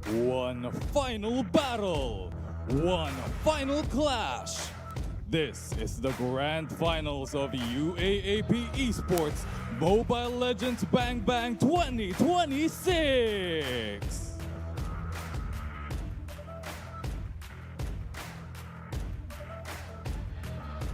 One final battle, one final clash. This is the grand finals of UAAP Esports Mobile Legends Bang Bang 2026.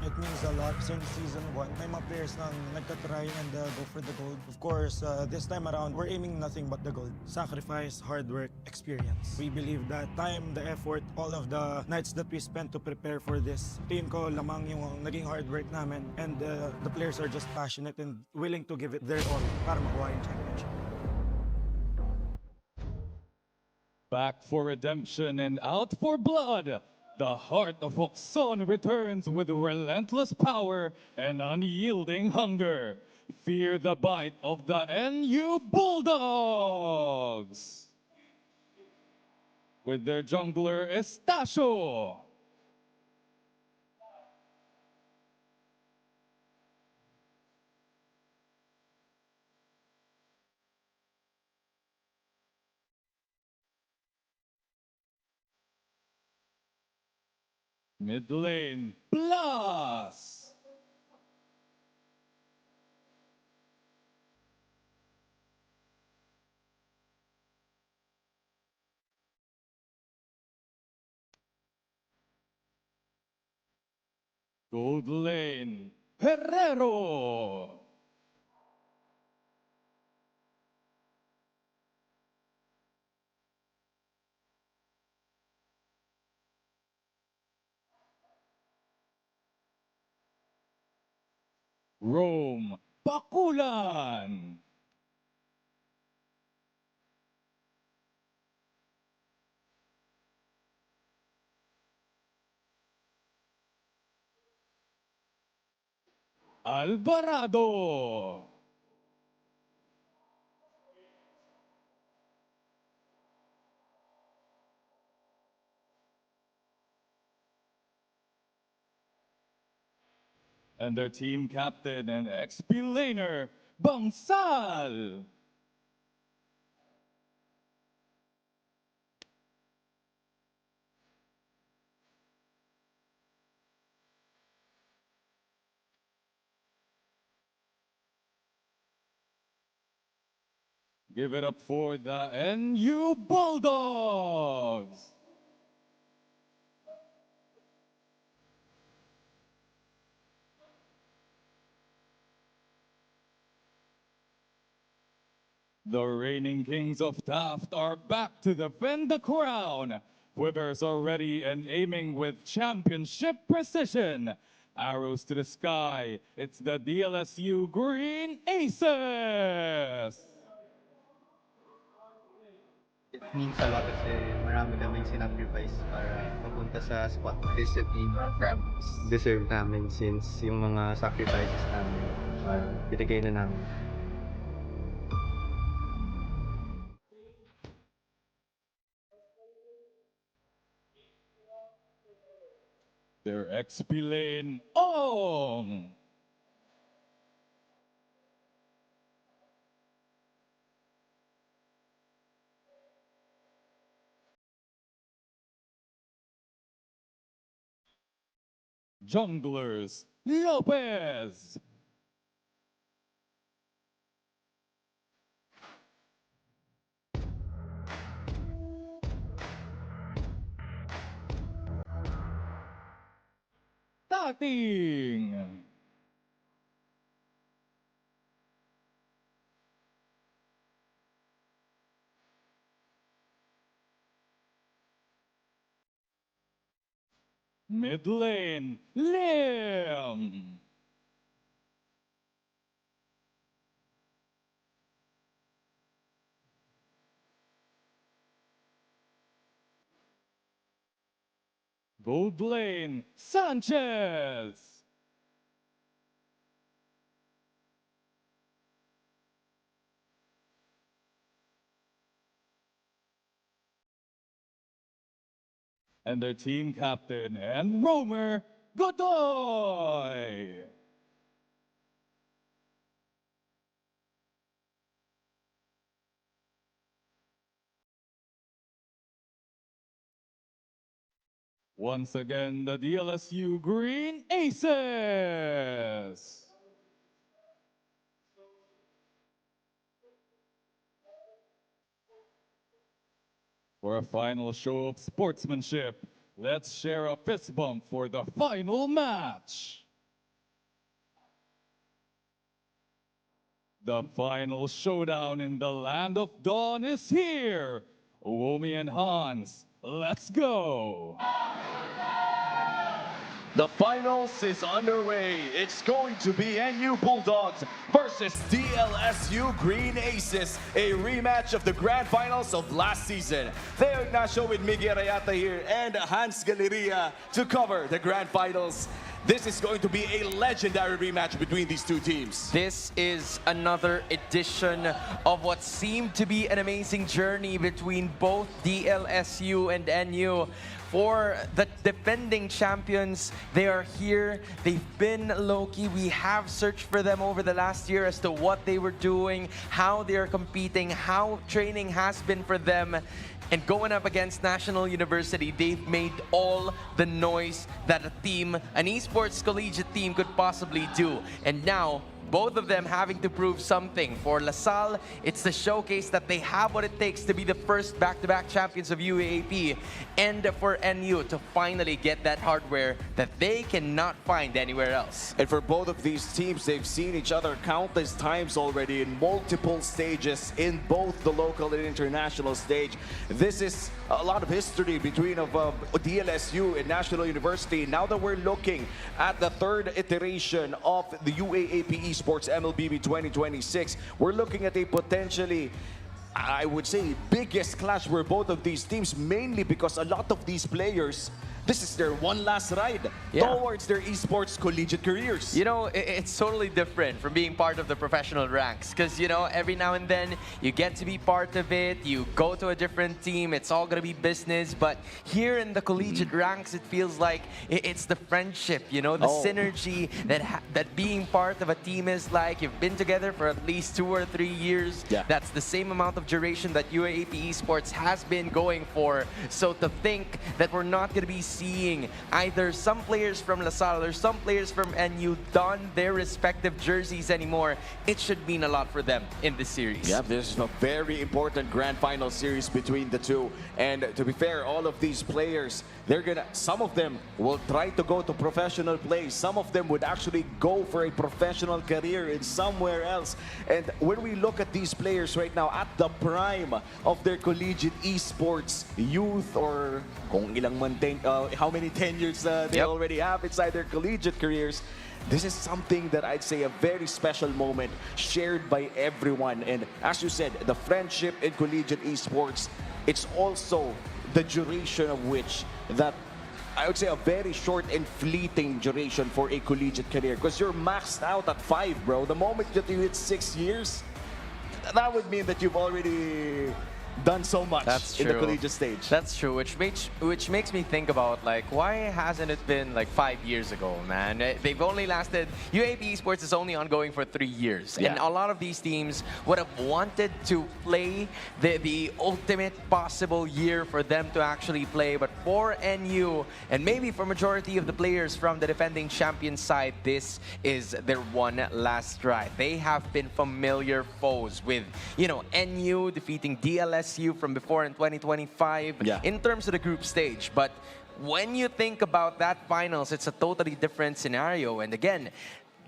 It means a lot since season 1. May mga players nang nagtatry and go for the gold. Of course, this time around, we're aiming nothing but the gold. Sacrifice, hard work, experience. We believe that time, the effort, all of the nights that we spent to prepare for this, team ko lamang yung naging hard work namin. And the players are just passionate and willing to give it their all para makuha yung championship. Back for redemption and out for blood. The heart of Oxon returns with relentless power and unyielding hunger. Fear the bite of the NU Bulldogs. With their jungler Estacio. Mid lane, Plus. Gold lane, Herrero. Rome, Bakulan. Alvarado. And their team captain and XP laner, Bangsal. Give it up for the NU Bulldogs. The reigning kings of Taft are back to defend the crown. Quivers are ready and aiming with championship precision. Arrows to the sky, it's the DLSU Green Aces! It means a lot kasi marami kaming sinacrifice para mapunta sa spot. Discipline, practice. Deserve namin since yung mga sacrifices namin, binigay na namin. Their XP lane, Ong! Junglers, Lopez! Tating! Mid lane, Lim! Gold lane, Sanchez! And their team captain and roamer, Godoy! Once again, the DLSU Green Aces. For a final show of sportsmanship, let's share a fist bump for the final match. The final showdown in the land of dawn is here. Uomi and Hans, let's go. The finals is underway. It's going to be NU Bulldogs versus DLSU Green Aces, a rematch of the grand finals of last season. Theo Ignacio with Miguel Rayata here and Hans Galeria to cover the grand finals. This is going to be a legendary rematch between these two teams. This is another edition of what seemed to be an amazing journey between both DLSU and NU. For the defending champions, they are here. They've been low-key. We have searched for them over the last year as to what they were doing, how they're competing, how training has been for them. And going up against National University, they've made all the noise that a team, an esports collegiate team could possibly do. And now, both of them having to prove something. For LaSalle, it's the showcase that they have what it takes to be the first back-to-back champions of UAAP. And for NU to finally get that hardware that they cannot find anywhere else. And for both of these teams, they've seen each other countless times already in multiple stages in both the local and international stage. This is a lot of history between DLSU and National University. Now that we're looking at the third iteration of the UAAP Esports MLBB 2026, we're looking at a potentially, I would say, biggest clash for both of these teams, mainly because a lot of these players, this is their one last ride towards their esports collegiate careers. You know, it's totally different from being part of the professional ranks because, you know, every now and then you get to be part of it, you go to a different team, it's all going to be business. But here in the collegiate ranks, it feels like it's the friendship, you know, the synergy that being part of a team is like. You've been together for at least 2 or 3 years. That's the same amount of duration that UAAP Esports has been going for. So to think that we're not going to be seeing either some players from LaSalle or some players from NU don their respective jerseys anymore, it should mean a lot for them in this series. Yeah, this is a very important grand final series between the two. And to be fair, all of these players, some of them will try to go to professional play. Some of them would actually go for a professional career in somewhere else. And when we look at these players right now at the prime of their collegiate esports youth, or kung ilang how many tenures they already have inside their collegiate careers, this is something that I'd say a very special moment shared by everyone. And as you said, the friendship in collegiate esports, it's also the duration of which that I would say a very short and fleeting duration for a collegiate career, because you're maxed out at 5, bro. The moment that you hit 6 years, that would mean that you've already done so much in the collegiate stage. That's true, which makes me think about, like, why hasn't it been like 5 years ago, man? They've only lasted, UAAP Esports is only ongoing for 3 years. And a lot of these teams would have wanted to play the ultimate possible year for them to actually play. But for NU, and maybe for majority of the players from the defending champion side, this is their one last try. They have been familiar foes with, you know, NU defeating DLSU from before in 2025 in terms of the group stage. But when you think about that finals, it's a totally different scenario. And again,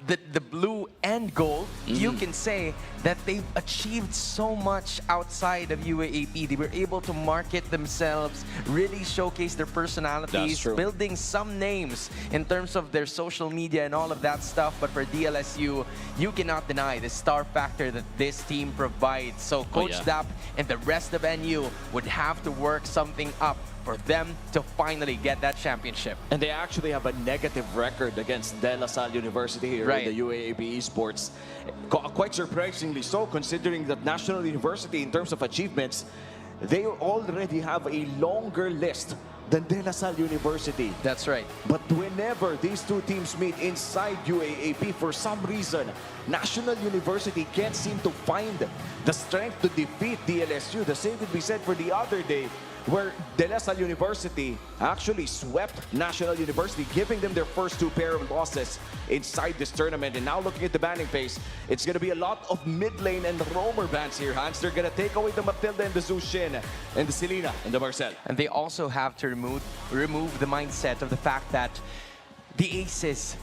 the blue and gold, you can say that they've achieved so much outside of UAAP. They were able to market themselves, really showcase their personalities, building some names in terms of their social media and all of that stuff. But for DLSU, you cannot deny the star factor that this team provides. So Coach Dap and the rest of NU would have to work something up for them to finally get that championship. And they actually have a negative record against De La Salle University here in the UAAP Esports. Quite surprisingly so, considering that National University, in terms of achievements, they already have a longer list than De La Salle University. That's right. But whenever these two teams meet inside UAAP, for some reason, National University can't seem to find the strength to defeat DLSU. The same could be said for the other day where De La Salle University actually swept National University, giving them their first 2 pair of losses inside this tournament. And now looking at the banning phase, it's going to be a lot of mid lane and roamer bans here, Hans. They're going to take away the Matilda and the Zushin and the Selena and the Marcel. And they also have to remove the mindset of the fact that the aces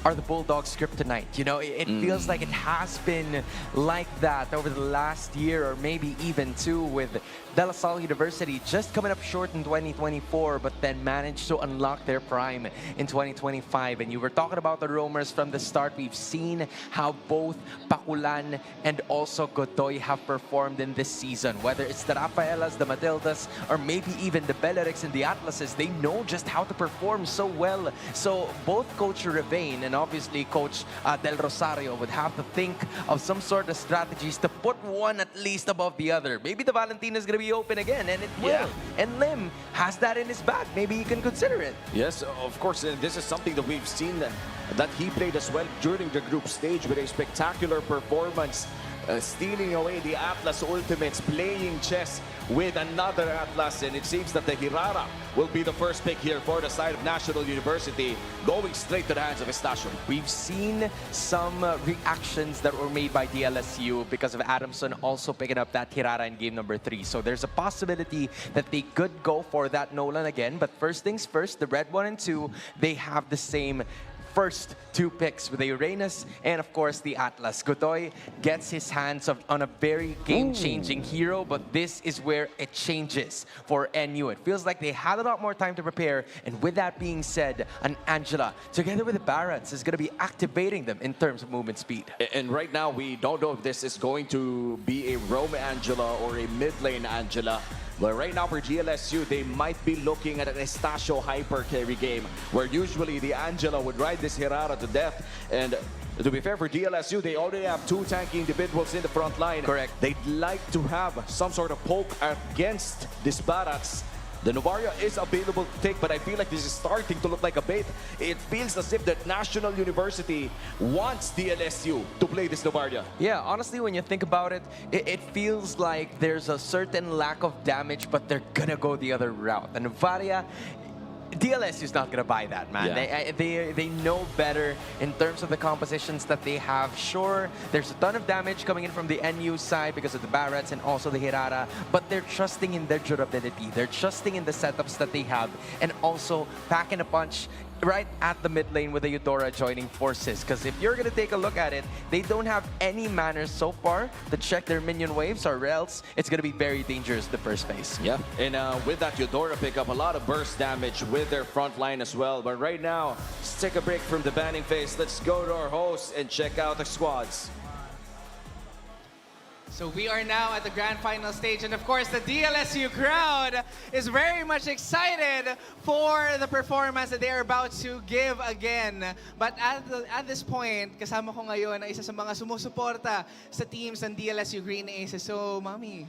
are the Bulldogs kryptonite. You know, it feels like it has been like that over the last year or maybe even 2 with De La Salle University just coming up short in 2024 but then managed to unlock their prime in 2025. And you were talking about the roamers from the start. We've seen how both Pakulan and also Godoy have performed in this season. Whether it's the Rafaelas, the Matildas, or maybe even the Bellerics and the Atlases, they know just how to perform so well. So both Coach Revane and obviously Coach Del Rosario would have to think of some sort of strategies to put one at least above the other. Maybe the Valentina is going to be open again, and it will. And Lim has that in his bag. Maybe he can consider it. Yes, of course. And this is something that we've seen that he played as well during the group stage with a spectacular performance, stealing away the Atlas Ultimates, playing chess with another Atlas, and it seems that the Hirara will be the first pick here for the side of National University, going straight to the hands of Estacio. We've seen some reactions that were made by DLSU because of Adamson also picking up that Hirara in game number 3. So there's a possibility that they could go for that Nolan again. But first things first, the red 1 and 2, they have the same first 2 picks with the Uranus and of course the Atlas. Godoy gets his hands on a very game-changing hero, but this is where it changes for NU. It feels like they had a lot more time to prepare, and with that being said, an Angela together with the Barretts is going to be activating them in terms of movement speed. And right now we don't know if this is going to be a Rome Angela or a mid lane Angela. But right now for GLSU, they might be looking at an Estacio hyper carry game, where usually the Angela would ride this Hirara to death. And to be fair, for DLSU, they already have 2 tanky individuals in the front line. Correct. They'd like to have some sort of poke against this Barats. The Novaria is available to take, but I feel like this is starting to look like a bait. It feels as if that National University wants DLSU to play this Novaria. Yeah, honestly, when you think about it, it feels like there's a certain lack of damage, but they're gonna go the other route. And Novaria, DLSU is not going to buy that, man. Yeah. They know better in terms of the compositions that they have. Sure, there's a ton of damage coming in from the NU side because of the Barretts and also the Hirara, but they're trusting in their durability. They're trusting in the setups that they have, and also packing a punch right at the mid lane with the Eudora joining forces. Because if you're going to take a look at it, they don't have any manners so far to check their minion waves, or else it's going to be very dangerous the first phase. Yeah, and with that, Eudora pick up a lot of burst damage with their front line as well. But right now, let's take a break from the banning phase. Let's go to our host and check out the squads. So we are now at the grand final stage, and of course the DLSU crowd is very much excited for the performance that they are about to give again. But at this point, kasama ko ngayon na isa sa mga sumusuporta sa teams ng DLSU Green Aces. So, Mami,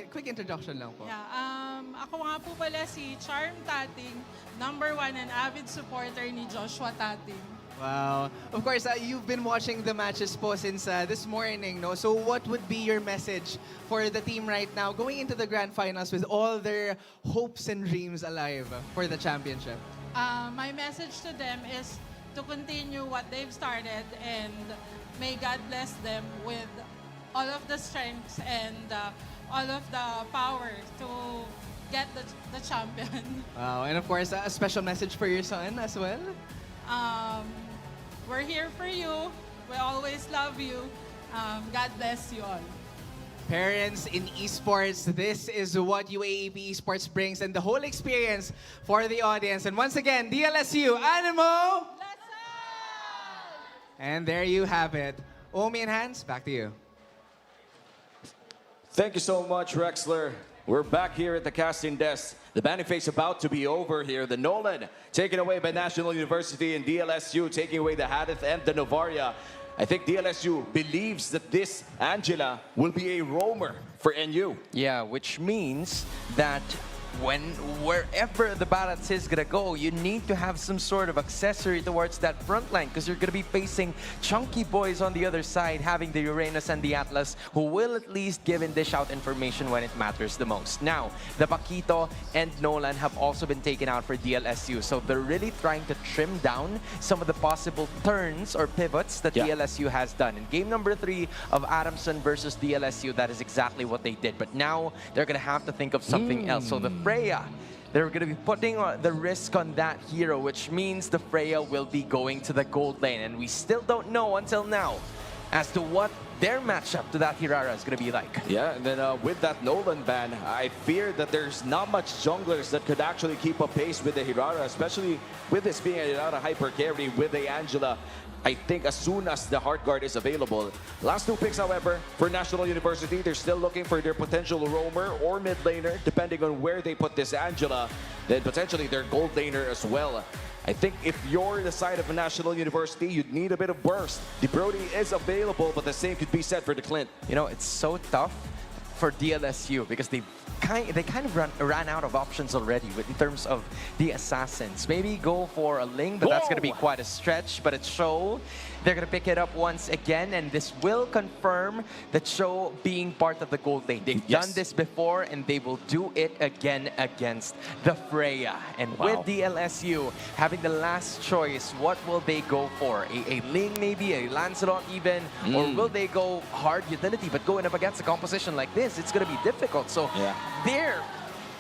quick introduction lang po. Yeah, ako nga po pala si Charm Tating, #1 and avid supporter ni Joshua Tating. Wow. Of course, you've been watching the matches po since this morning, no? So what would be your message for the team right now going into the grand finals with all their hopes and dreams alive for the championship? My message to them is to continue what they've started, and may God bless them with all of the strengths and all of the power to get the champion. Wow. And of course, a special message for your son as well? We're here for you. We always love you. God bless you all. Parents in esports, this is what UAAP Esports brings, and the whole experience for the audience. And once again, DLSU, Animo! And there you have it. Omi and Hans, back to you. Thank you so much, Rexler. We're back here at the casting desk. The banning phase about to be over here. The Nolan taken away by National University, and DLSU taking away the Hadith and the Novaria. I think DLSU believes that this Angela will be a roamer for NU. Yeah, which means that wherever the balance is gonna go, you need to have some sort of accessory towards that front line because you're gonna be facing chunky boys on the other side, having the Uranus and the Atlas, who will at least give and dish out information when it matters the most. Now, the Paquito and Nolan have also been taken out for DLSU, so they're really trying to trim down some of the possible turns or pivots that DLSU has done. In game number 3 of Adamson versus DLSU, that is exactly what they did. But now they're gonna have to think of something else. So the Freya, they're going to be putting the risk on that hero, which means the Freya will be going to the gold lane. And we still don't know until now as to what their matchup to that Hirara is going to be like. Yeah, and then with that Nolan ban, I fear that there's not much junglers that could actually keep up pace with the Hirara, especially with this being a Hirara hyper carry with the Angela. I think as soon as the Heart Guard is available. Last 2 picks, however, for National University, they're still looking for their potential roamer or mid laner, depending on where they put this Angela, then potentially their gold laner as well. I think if you're the side of a National University, you'd need a bit of burst. The Brody is available, but the same could be said for the Clint. You know, it's so tough for DLSU because they kind of ran out of options already in terms of the assassins. Maybe go for a Ling, but that's going to be quite a stretch. But it's Show. They're going to pick it up once again, and this will confirm that Show being part of the gold lane. They've done this before, and they will do it again against the Freya. And with DLSU having the last choice, what will they go for? A Ling maybe, a Lancelot even, or will they go hard utility? But going up against a composition like this, it's going to be difficult. So they're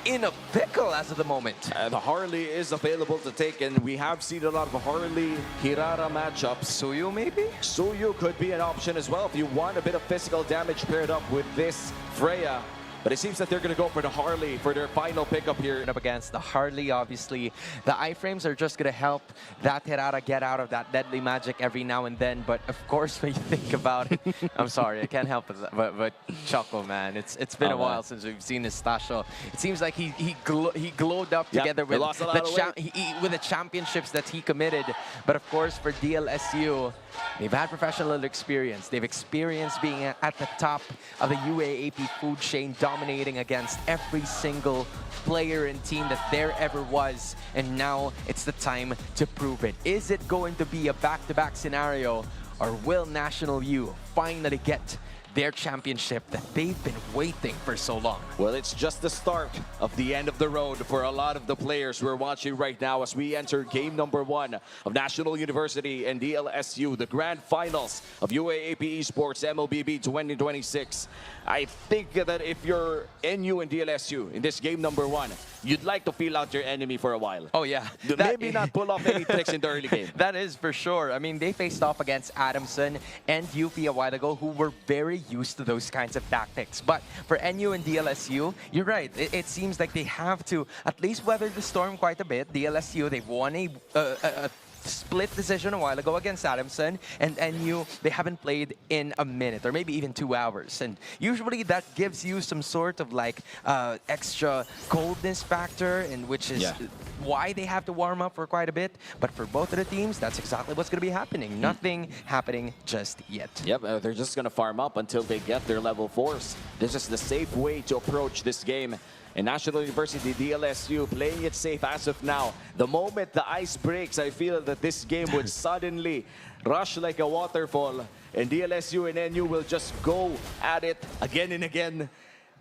in a pickle as of the moment. The Harley is available to take, and we have seen a lot of Harley-Hirara matchups. Suyu maybe? Suyu could be an option as well if you want a bit of physical damage paired up with this Freya. But it seems that they're going to go for the Harley for their final pickup here. Up against the Harley, obviously. The iframes are just going to help that Hirara get out of that deadly magic every now and then. But of course, when you think about it, I'm sorry, I can't help it. But Choco, man, it's been a while since we've seen his Stasho. It seems like he glowed up together with with the championships that he committed. But of course, for DLSU, they've had professional experience. They've experienced being at the top of the UAAP food chain, dominating against every single player and team that there ever was. And now it's the time to prove it. Is it going to be a back-to-back scenario, or will National U finally get their championship that they've been waiting for so long? Well, it's just the start of the end of the road for a lot of the players we're watching right now as we enter game number 1 of National University and DLSU, the grand finals of UAAP Esports MLBB 2026. I think that if you're NU and DLSU in this game number 1, you'd like to feel out your enemy for a while. Oh, yeah. Maybe not pull off any tricks in the early game. That is for sure. I mean, they faced off against Adamson and UP a while ago, who were very used to those kinds of tactics. But for NU and DLSU, you're right. It seems like they have to at least weather the storm quite a bit. DLSU, they've won a split decision a while ago against Adamson, and NU, they haven't played in a minute or maybe even 2 hours. And usually that gives you some sort of like extra coldness factor, and which is why they have to warm up for quite a bit. But for both of the teams, that's exactly what's going to be happening. Nothing happening just yet. Yep, they're just going to farm up until they get their level 4s. This is the safe way to approach this game. And National University, DLSU, playing it safe as of now. The moment the ice breaks, I feel that this game would suddenly rush like a waterfall. And DLSU and NU will just go at it again and again.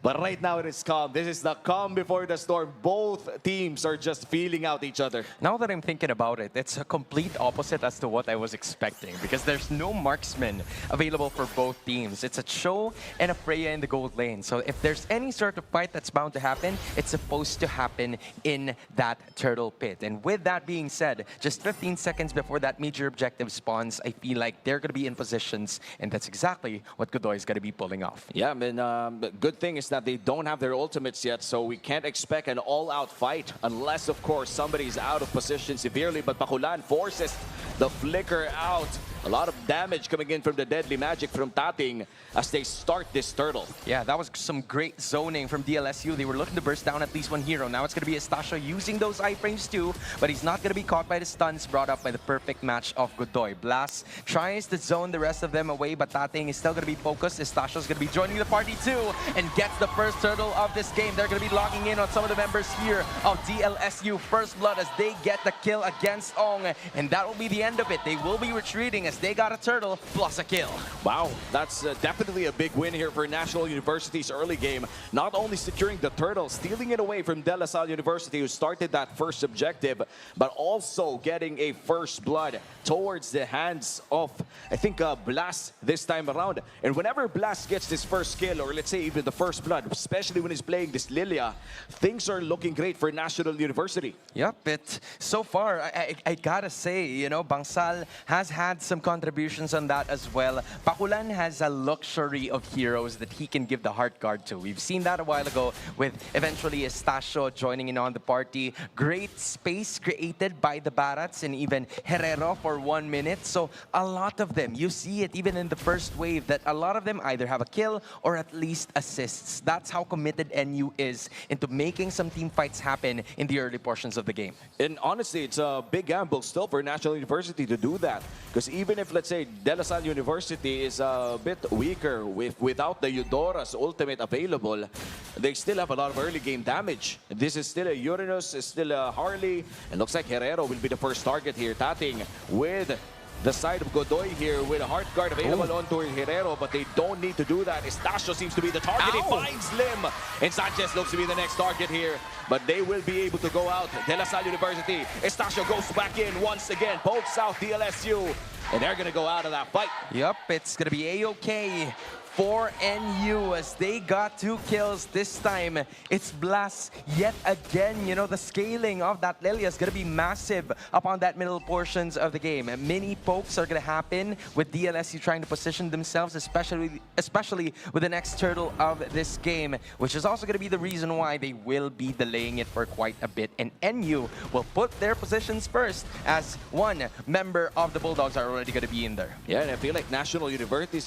But right now it is calm. This is the calm before the storm. Both teams are just feeling out each other. Now that I'm thinking about it, it's a complete opposite as to what I was expecting, because there's no marksman available for both teams. It's a Cho and a Freya in the gold lane. So if there's any sort of fight that's bound to happen, it's supposed to happen in that turtle pit. And with that being said, just 15 seconds before that major objective spawns, I feel like they're going to be in positions, and that's exactly what Godoy is going to be pulling off. Yeah, I mean, the good thing is that they don't have their ultimates yet, so we can't expect an all-out fight unless, of course, somebody's out of position severely. But Bakulan forces the flicker out. A lot of damage coming in from the deadly magic from Tating as they start this turtle. Yeah, that was some great zoning from DLSU. They were looking to burst down at least one hero. Now it's going to be Estasio using those iframes too, but he's not going to be caught by the stuns brought up by the perfect match of Godoy. Blast tries to zone the rest of them away, but Tating is still going to be focused. Estasio's going to be joining the party too and gets the first turtle of this game. They're going to be logging in on some of the members here of DLSU First Blood as they get the kill against Ong, and that will be the end of it. They will be retreating as they got a turtle plus a kill. Wow, that's definitely a big win here for National University's early game. Not only securing the turtle, stealing it away from De La Salle University, who started that first objective, but also getting a first blood towards the hands of, I think, Blast this time around. And whenever Blast gets this first kill, or let's say even the first blood, especially when he's playing this Lilia, things are looking great for National University. Yep, but so far, I gotta say, you know, Bangsal has had some contributions on that as well. Pakulan has a luxury of heroes that he can give the heart guard to. We've seen that a while ago with eventually Estasio joining in on the party. Great space created by the Barats and even Herrero for 1 minute. So a lot of them, you see it even in the first wave, that a lot of them either have a kill or at least assists. That's how committed NU is into making some team fights happen in the early portions of the game. And honestly, it's a big gamble still for National University to do that. Because even if, let's say, De La Salle University is a bit weaker without the Eudora's ultimate available, they still have a lot of early game damage. This is still a Uranus, is still a Harley, and looks like Herrero will be the first target here. Tating with the side of Godoy here with a heart guard available onto Herrero, but they don't need to do that. Estasio seems to be the target. He finds Lim, and Sanchez looks to be the next target here, but they will be able to go out. De La Salle University, Estasio goes back in once again, pokes out DLSU, and they're going to go out of that fight. Yep, it's going to be A-OK for NU as they got 2 kills this time. It's Blast yet again. You know, the scaling of that Lilia is going to be massive upon that middle portions of the game. Many pokes are going to happen with DLSU trying to position themselves, especially with the next turtle of this game, which is also going to be the reason why they will be delaying it for quite a bit. And NU will put their positions first as one member of the Bulldogs are already going to be in there. Yeah, and I feel like National University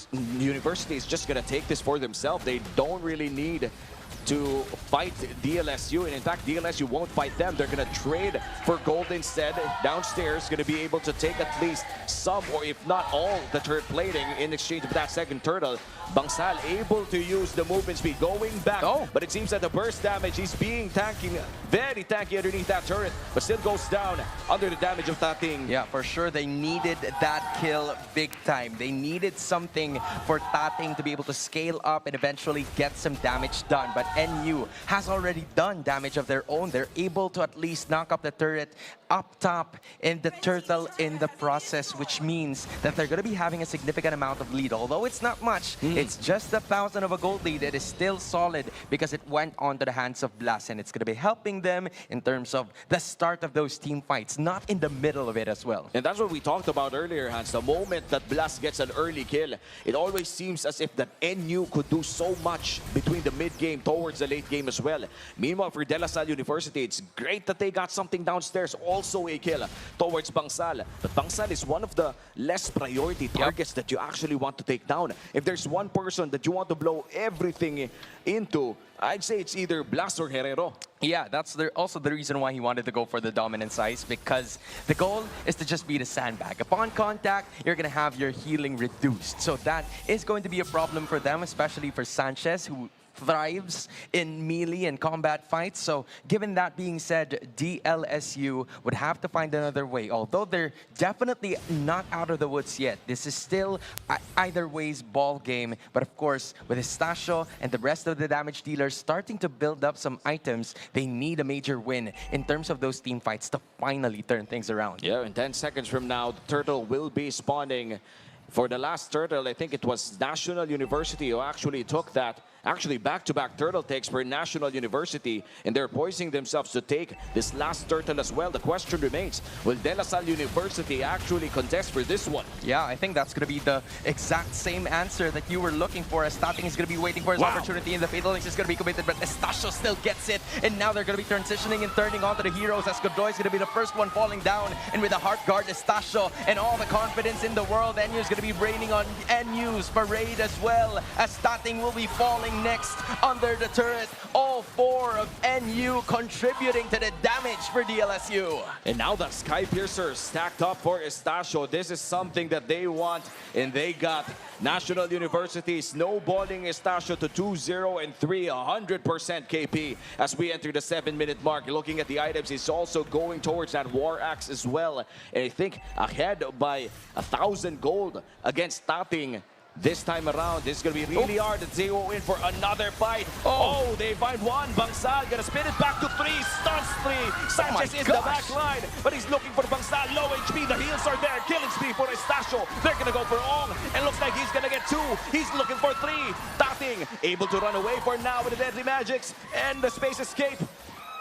is just going to take this for themselves. They don't really need to fight DLSU, and in fact DLSU won't fight them. They're going to trade for gold instead. Downstairs going to be able to take at least some, or if not all, the turret plating in exchange of that second turtle. Bangsal able to use the movement speed going back, but it seems that the burst damage is being very tanky underneath that turret, but still goes down under the damage of Tating. Yeah, for sure they needed that kill big time. They needed something for Tating to be able to scale up and eventually get some damage done, but NU has already done damage of their own. They're able to at least knock up the turret up top and the turtle in the process, which means that they're going to be having a significant amount of lead. Although it's not much, it's just 1,000 of a gold lead. It is still solid because it went onto the hands of Blast, and it's going to be helping them in terms of the start of those team fights, not in the middle of it as well. And that's what we talked about earlier, Hans. The moment that Blast gets an early kill, it always seems as if that NU could do so much between the mid-game towards the late game as well. Meanwhile, for De La Salle University, it's great that they got something downstairs, also a kill towards Bangsal. But Bangsal is one of the less priority targets that you actually want to take down. If there's one person that you want to blow everything into, I'd say it's either Blast or Herrero. Yeah, that's also the reason why he wanted to go for the dominant size, because the goal is to just be the sandbag. Upon contact, you're going to have your healing reduced. So that is going to be a problem for them, especially for Sanchez, who thrives in melee and combat fights. So given that being said, DLSU would have to find another way. Although they're definitely not out of the woods yet. This is still either way's ball game. But of course, with Estasio and the rest of the damage dealers starting to build up some items, they need a major win in terms of those team fights to finally turn things around. Yeah, in 10 seconds from now, the turtle will be spawning. For the last turtle, I think it was National University who actually took that actually back-to-back turtle takes for National University, and they're poising themselves to take this last turtle as well. The question remains, will De La Salle University actually contest for this one? Yeah, I think that's going to be the exact same answer that you were looking for. As Stating is going to be waiting for his opportunity, and the Fatal Links is going to be committed, but Estacio still gets it, and now they're going to be transitioning and turning onto the heroes, as Godoy is going to be the first one falling down, and with a heart guard, Estacio, and all the confidence in the world, NU is going to be raining on NU's parade as well, as Stating will be falling next under the turret. All four of NU contributing to the damage for DLSU. And now that Sky Piercer stacked up for Estacio, this is something that they want, and they got National University snowballing Estacio to 2-0 and 100% KP as we enter the 7-minute mark. Looking at the items, he's also going towards that War Axe as well. And I think ahead by 1,000 gold against Tating. This time around, this is going to be really hard as they go in for another fight. Oh, they find one. Bangsal gonna spin it back to 3. Stuns 3. Sanchez is the back line, but he's looking for Bangsal. Low HP. The heals are there. Killing spree for Estacio. They're going to go for Ong, and looks like he's going to get 2. He's looking for 3. Tating able to run away for now with the Deadly Magics, and the Space Escape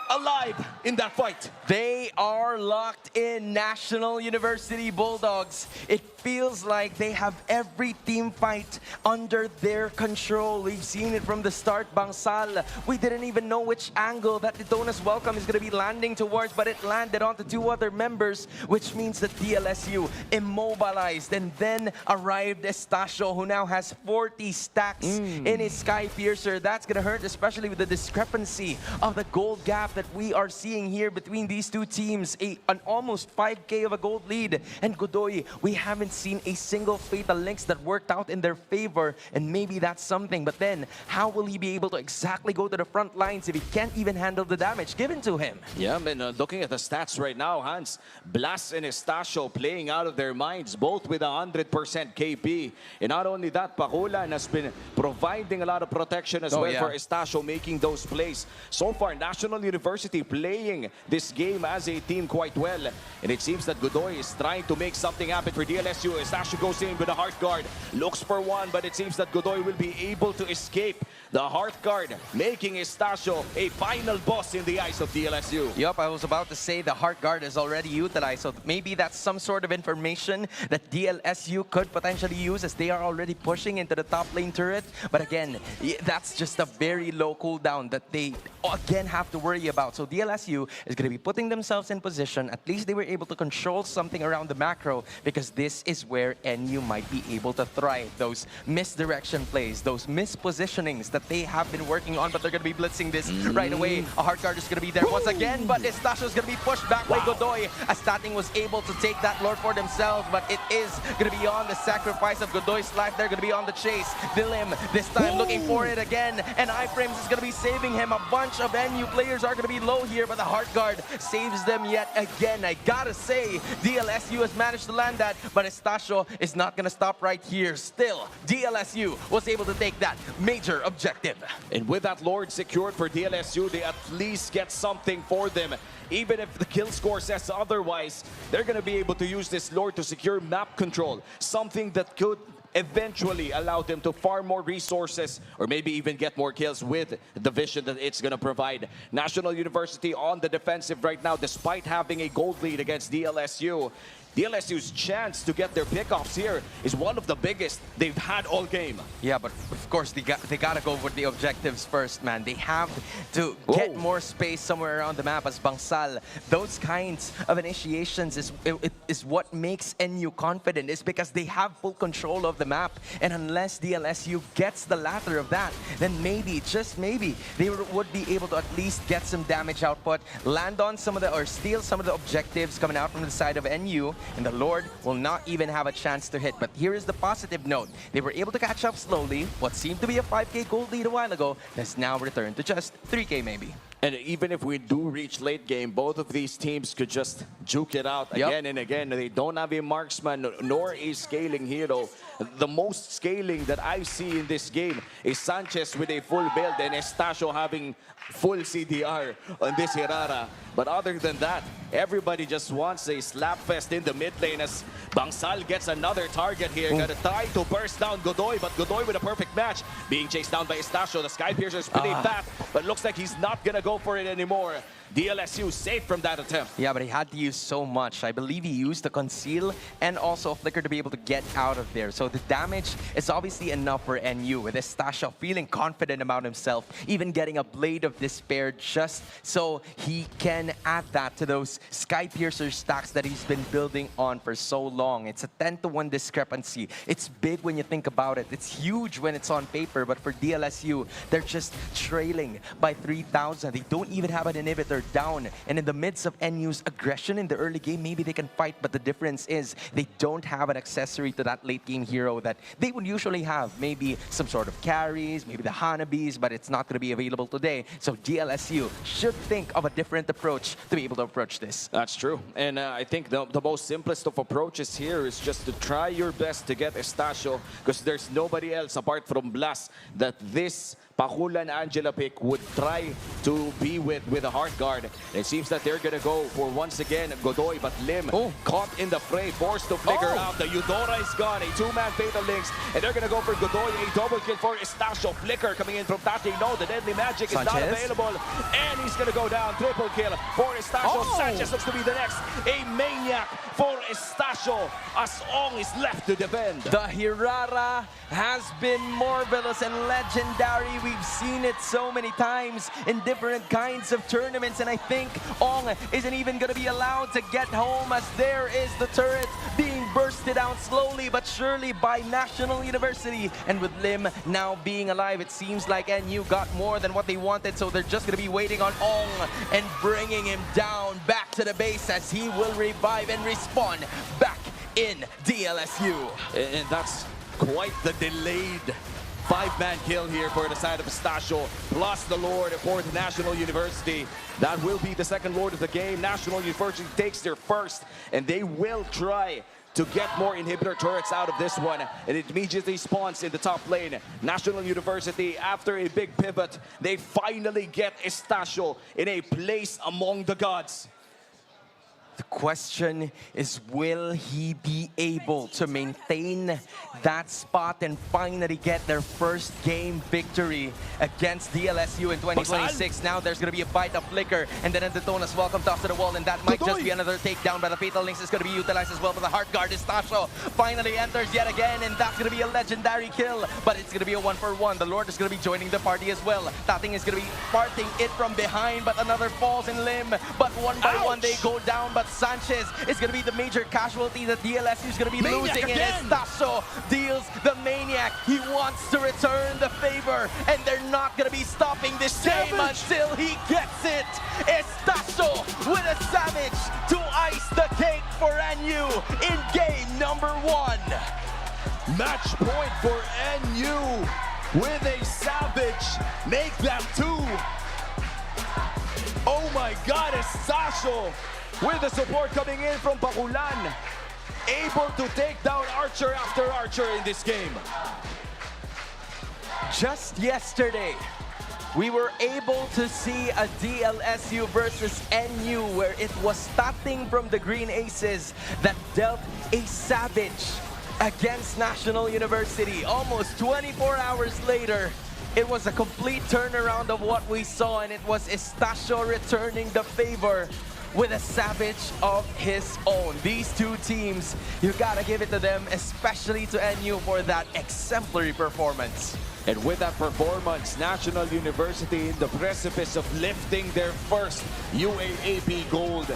alive in that fight. They are locked in. National University Bulldogs. It feels like they have every team fight under their control. We've seen it from the start. Bangsal, we didn't even know which angle that Daytona's welcome is going to be landing towards, but it landed onto 2 other members, which means that DLSU immobilized, and then arrived Estacio, who now has 40 stacks in his Sky Piercer. That's going to hurt, especially with the discrepancy of the gold gap that we are seeing here between these two teams. An almost 5K of a gold lead. And Godoy, we haven't seen a single Fatal Links that worked out in their favor, and maybe that's something. But then, how will he be able to exactly go to the front lines if he can't even handle the damage given to him? Yeah, man, looking at the stats right now, Hans, Blast and Estacio playing out of their minds, both with 100% KP. And not only that, Pakulan has been providing a lot of protection as well for Estacio, making those plays. So far, National University playing this game as a team quite well. And it seems that Godoy is trying to make something happen for DLSU. Estacio goes in with a heart guard, looks for one, but it seems that Godoy will be able to escape the heart guard, making Estacio a final boss in the eyes of DLSU. Yup, I was about to say the heart guard is already utilized, so maybe that's some sort of information that DLSU could potentially use, as they are already pushing into the top lane turret. But again, that's just a very low cooldown that they again have to worry about. So DLSU is going to be putting themselves in position. At least they were able to control something around the macro, because this is where NU might be able to thrive. Those misdirection plays, those mispositionings that they have been working on, but they're going to be blitzing this right away. A heart guard is going to be there once again, but Estacio is going to be pushed back by Godoy, as Tating was able to take that Lord for themselves, but it is going to be on the sacrifice of Godoy's life. They're going to be on the chase. Dilim this time looking for it again, and iFrames is going to be saving him. A bunch of NU players are going to be low here, but the heart guard saves them yet again. I gotta say, DLSU has managed to land that, but Estacio is not going to stop right here. Still, DLSU was able to take that major objective. And with that Lord secured for DLSU, they at least get something for them. Even if the kill score says otherwise, they're going to be able to use this Lord to secure map control, something that could eventually allow them to farm more resources, or maybe even get more kills with the vision that it's going to provide. National University on the defensive right now, despite having a gold lead against DLSU. DLSU's chance to get their pickoffs here is one of the biggest they've had all game. Yeah, but of course they gotta go for the objectives first, man. They have to get more space somewhere around the map as Bangsal. Those kinds of initiations is what makes NU confident, is because they have full control of the map. And unless DLSU gets the latter of that, then maybe, just maybe, they would be able to at least get some damage output, land on some of the, or steal some of the objectives coming out from the side of NU, and the Lord will not even have a chance to hit. But here is the positive note. They were able to catch up slowly. What seemed to be a 5K gold lead a while ago has now returned to just 3K maybe. And even if we do reach late game, both of these teams could just juke it out again and again. They don't have a marksman nor a scaling hero. The most scaling that I see in this game is Sanchez with a full build and Estacio having full CDR on this Hirara. But other than that, everybody just wants a slapfest in the mid lane as Bangsal gets another target here. Gonna try to burst down Godoy, but Godoy with a perfect match. Being chased down by Estacio. The Sky Piercer is pretty fat, but looks like he's not gonna go for it anymore. DLSU safe from that attempt. Yeah, but he had to use so much. I believe he used the conceal and also a flicker to be able to get out of there. So the damage is obviously enough for NU, with Estacio feeling confident about himself, even getting a Blade of Despair just so he can add that to those Sky Piercer stacks that he's been building on for so long. It's a 10-to-1 discrepancy. It's big when you think about it. It's huge when it's on paper, but for DLSU, they're just trailing by 3,000. They don't even have an inhibitor down, and in the midst of NU's aggression in the early game, maybe they can fight, but the difference is they don't have an accessory to that late game hero that they would usually have. Maybe some sort of carries, maybe the Hanabis, but it's not going to be available today. So DLSU should think of a different approach to be able to approach this. That's true, and I think the most simplest of approaches here is just to try your best to get Estacio, because there's nobody else apart from Blas that this Pakulan Angela pick would try to be with a Heart Guard. It seems that they're gonna go for once again Godoy, but Lim caught in the fray, forced to flicker out. The Eudora is gone, a two-man Fatal Links, and they're gonna go for Godoy, a double kill for Estacio. Flicker coming in from Tate. No, the Deadly Magic is not available, and he's gonna go down. Triple kill for Estacio. Sanchez looks to be the next. A maniac for Estacio as Ong is left to defend. The Hirara has been marvelous and legendary. We've seen it so many times in different kinds of tournaments, and I think Ong isn't even going to be allowed to get home, as there is the turret being bursted out slowly but surely by National University. And with Lim now being alive, it seems like NU got more than what they wanted, so they're just going to be waiting on Ong and bringing him down back to the base as he will revive and respawn back in DLSU. And that's quite the delayed five-man kill here for the side of Estacio, plus the Lord for the National University. That will be the second Lord of the game. National University takes their first, and they will try to get more inhibitor turrets out of this one, and it immediately spawns in the top lane. National University, after a big pivot, they finally get Estacio in a place among the gods. The question is, will he be able to maintain that spot and finally get their first game victory against DLSU in 2026? Now there's going to be a bite of Flicker, and then Antetona's welcome toss to the wall, and that might just be another takedown, but the Fatal Links is going to be utilized as well. But the Heart Guard, Estacio finally enters yet again, and that's going to be a legendary kill, but it's going to be a 1-for-1. The Lord is going to be joining the party as well. Tating is going to be parting it from behind, but another falls in Lim, but one by one they go down, but Sanchez is going to be the major casualty that DLSU is going to be losing, and Estacio deals the Maniac. He wants to return the favor, and they're not going to be stopping this game until he gets it. Estacio with a Savage to ice the cake for NU in game number 1. Match point for NU with a Savage. Make them 2. Oh my God, Estacio with the support coming in from Pakulan, able to take down Archer after Archer in this game. Just yesterday, we were able to see a DLSU versus NU where it was starting from the Green Aces that dealt a Savage against National University. Almost 24 hours later, it was a complete turnaround of what we saw, and it was Estacio returning the favor with a Savage of his own. These two teams, you gotta give it to them, especially to NU for that exemplary performance. And with that performance, National University in the precipice of lifting their first UAAP gold.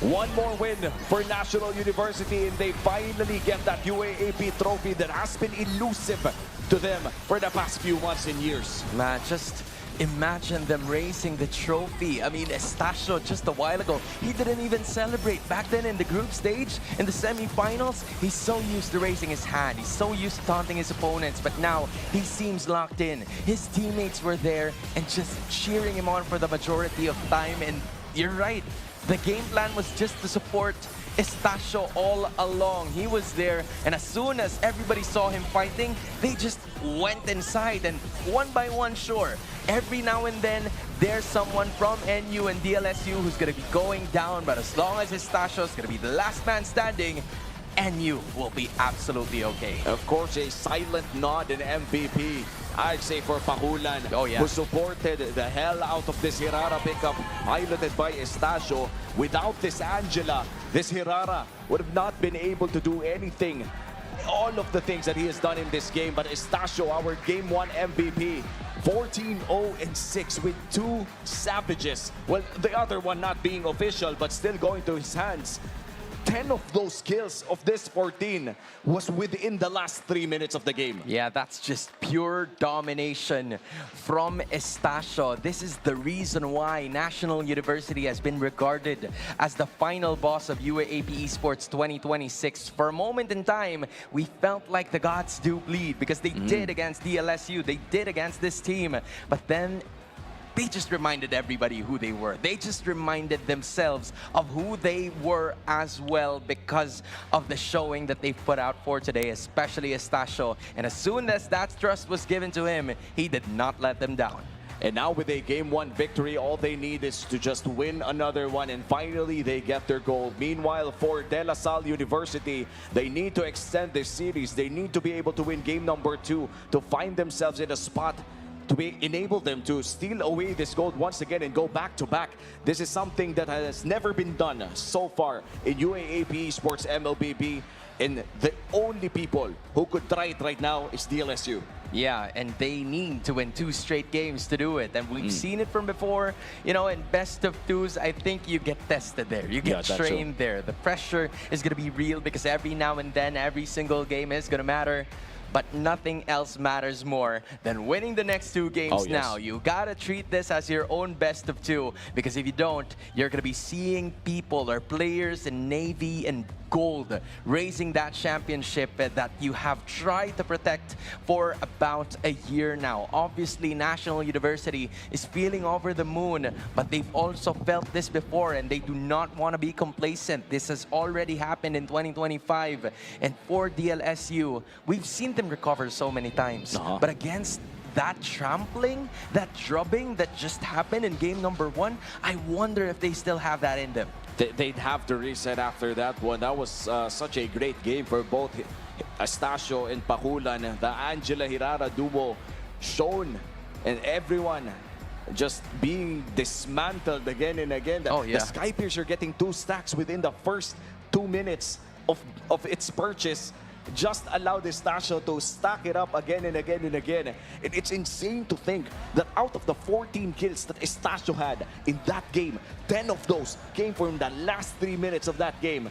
One more win for National University, and they finally get that UAAP trophy that has been elusive to them for the past few months and years. Man, just imagine them raising the trophy. I mean, Estacio just a while ago, he didn't even celebrate. Back then in the group stage, in the semifinals, he's so used to raising his hand. He's so used to taunting his opponents, but now he seems locked in. His teammates were there and just cheering him on for the majority of time. And you're right, the game plan was just to support Estacio all along. He was there, and as soon as everybody saw him fighting, they just went inside, and one by one, sure, every now and then there's someone from NU and DLSU who's gonna be going down, but as long as Estacio is gonna be the last man standing, NU will be absolutely okay. Of course, a silent nod in MVP, I'd say, for Pakulan, Oh, yeah. who supported the hell out of this Hirara pickup, piloted by Estacio. Without this Angela, this Hirara would have not been able to do anything. All of the things that he has done in this game, but Estacio, our Game 1 MVP, 14-0-6 with 2 savages. Well, the other one not being official, but still going to his hands. 10 of those kills of this 14 was within the last 3 minutes of the game. Yeah, that's just pure domination from Estacio. This is the reason why National University has been regarded as the final boss of UAAP Esports 2026. For a moment in time, we felt like the gods do bleed because they did against DLSU, they did against this team, but then they just reminded everybody who they were. They just reminded themselves of who they were as well because of the showing that they put out for today, especially Estacio. And as soon as that trust was given to him, he did not let them down. And now with a Game 1 victory, all they need is to just win another one, and finally they get their goal. Meanwhile, for De La Salle University, they need to extend this series. They need to be able to win game number 2 to find themselves in a spot to enable them to steal away this gold once again and go back-to-back. This is something that has never been done so far in UAAP Esports MLBB, and the only people who could try it right now is DLSU. Yeah, and they need to win 2 straight games to do it. And we've seen it from before. You know, in best of 2s, I think you get tested there. You get trained there. The pressure is going to be real because every now and then, every single game is going to matter. But nothing else matters more than winning the next 2 games now. You gotta treat this as your own best of 2, because if you don't, you're gonna be seeing people or players in Navy and Gold raising that championship that you have tried to protect for about a year now. Obviously, National University is feeling over the moon, but they've also felt this before and they do not want to be complacent. This has already happened in 2025. And for DLSU, we've seen them recover so many times. But against that trampling, that drubbing that just happened in game number 1, I wonder if they still have that in them. They'd have to reset after that one. That was such a great game for both Estacio and Pakulan. The Angela Hirara duo shown, and everyone just being dismantled again and again. The Skypiercer getting 2 stacks within the first 2 minutes of its purchase. Just allowed Estacio to stack it up again and again and again. It's insane to think that out of the 14 kills that Estacio had in that game, 10 of those came from the last 3 minutes of that game.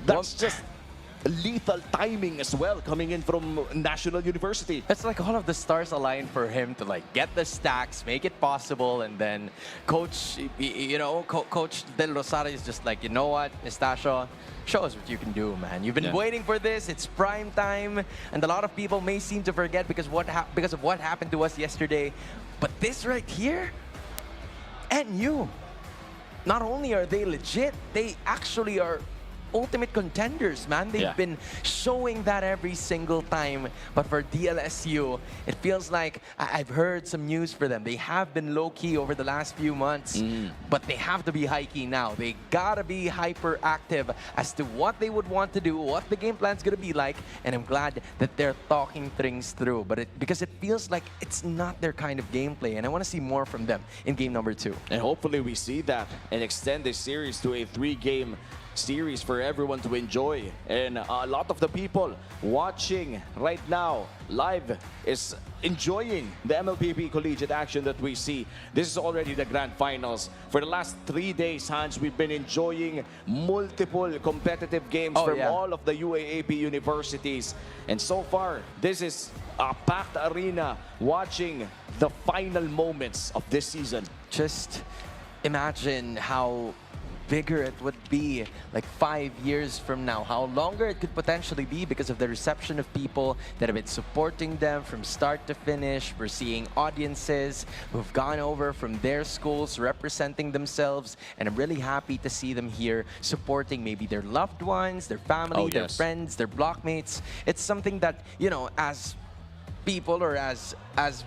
That's just lethal timing as well, coming in from National University. It's like all of the stars aligned for him to like get the stacks, make it possible, and then Coach, you know, Coach Del Rosario is just like, you know what, Estacio, show us what you can do, man. You've been waiting for this. It's prime time, and a lot of people may seem to forget because of what happened to us yesterday. But this right here, NU, not only are they legit, they actually are ultimate contenders, man. They've been showing that every single time. But for DLSU, it feels like I've heard some news for them. They have been low-key over the last few months, but they have to be high-key now. They gotta be hyperactive as to what they would want to do, what the game plan's gonna be like, and I'm glad that they're talking things through. But because it feels like it's not their kind of gameplay, and I want to see more from them in game number 2. And hopefully we see that and extend this series to a 3-game series for everyone to enjoy. And a lot of the people watching right now live is enjoying the MLBB collegiate action that we see. This is already the grand finals. For the last 3 days, Hans, we've been enjoying multiple competitive games from all of the UAAP universities. And so far, this is a packed arena watching the final moments of this season. Just imagine how bigger it would be like 5 years from now, how longer it could potentially be because of the reception of people that have been supporting them from start to finish. We're seeing audiences who've gone over from their schools representing themselves, and I'm really happy to see them here supporting maybe their loved ones, their family, their friends, their blockmates. It's something that, you know, as people or as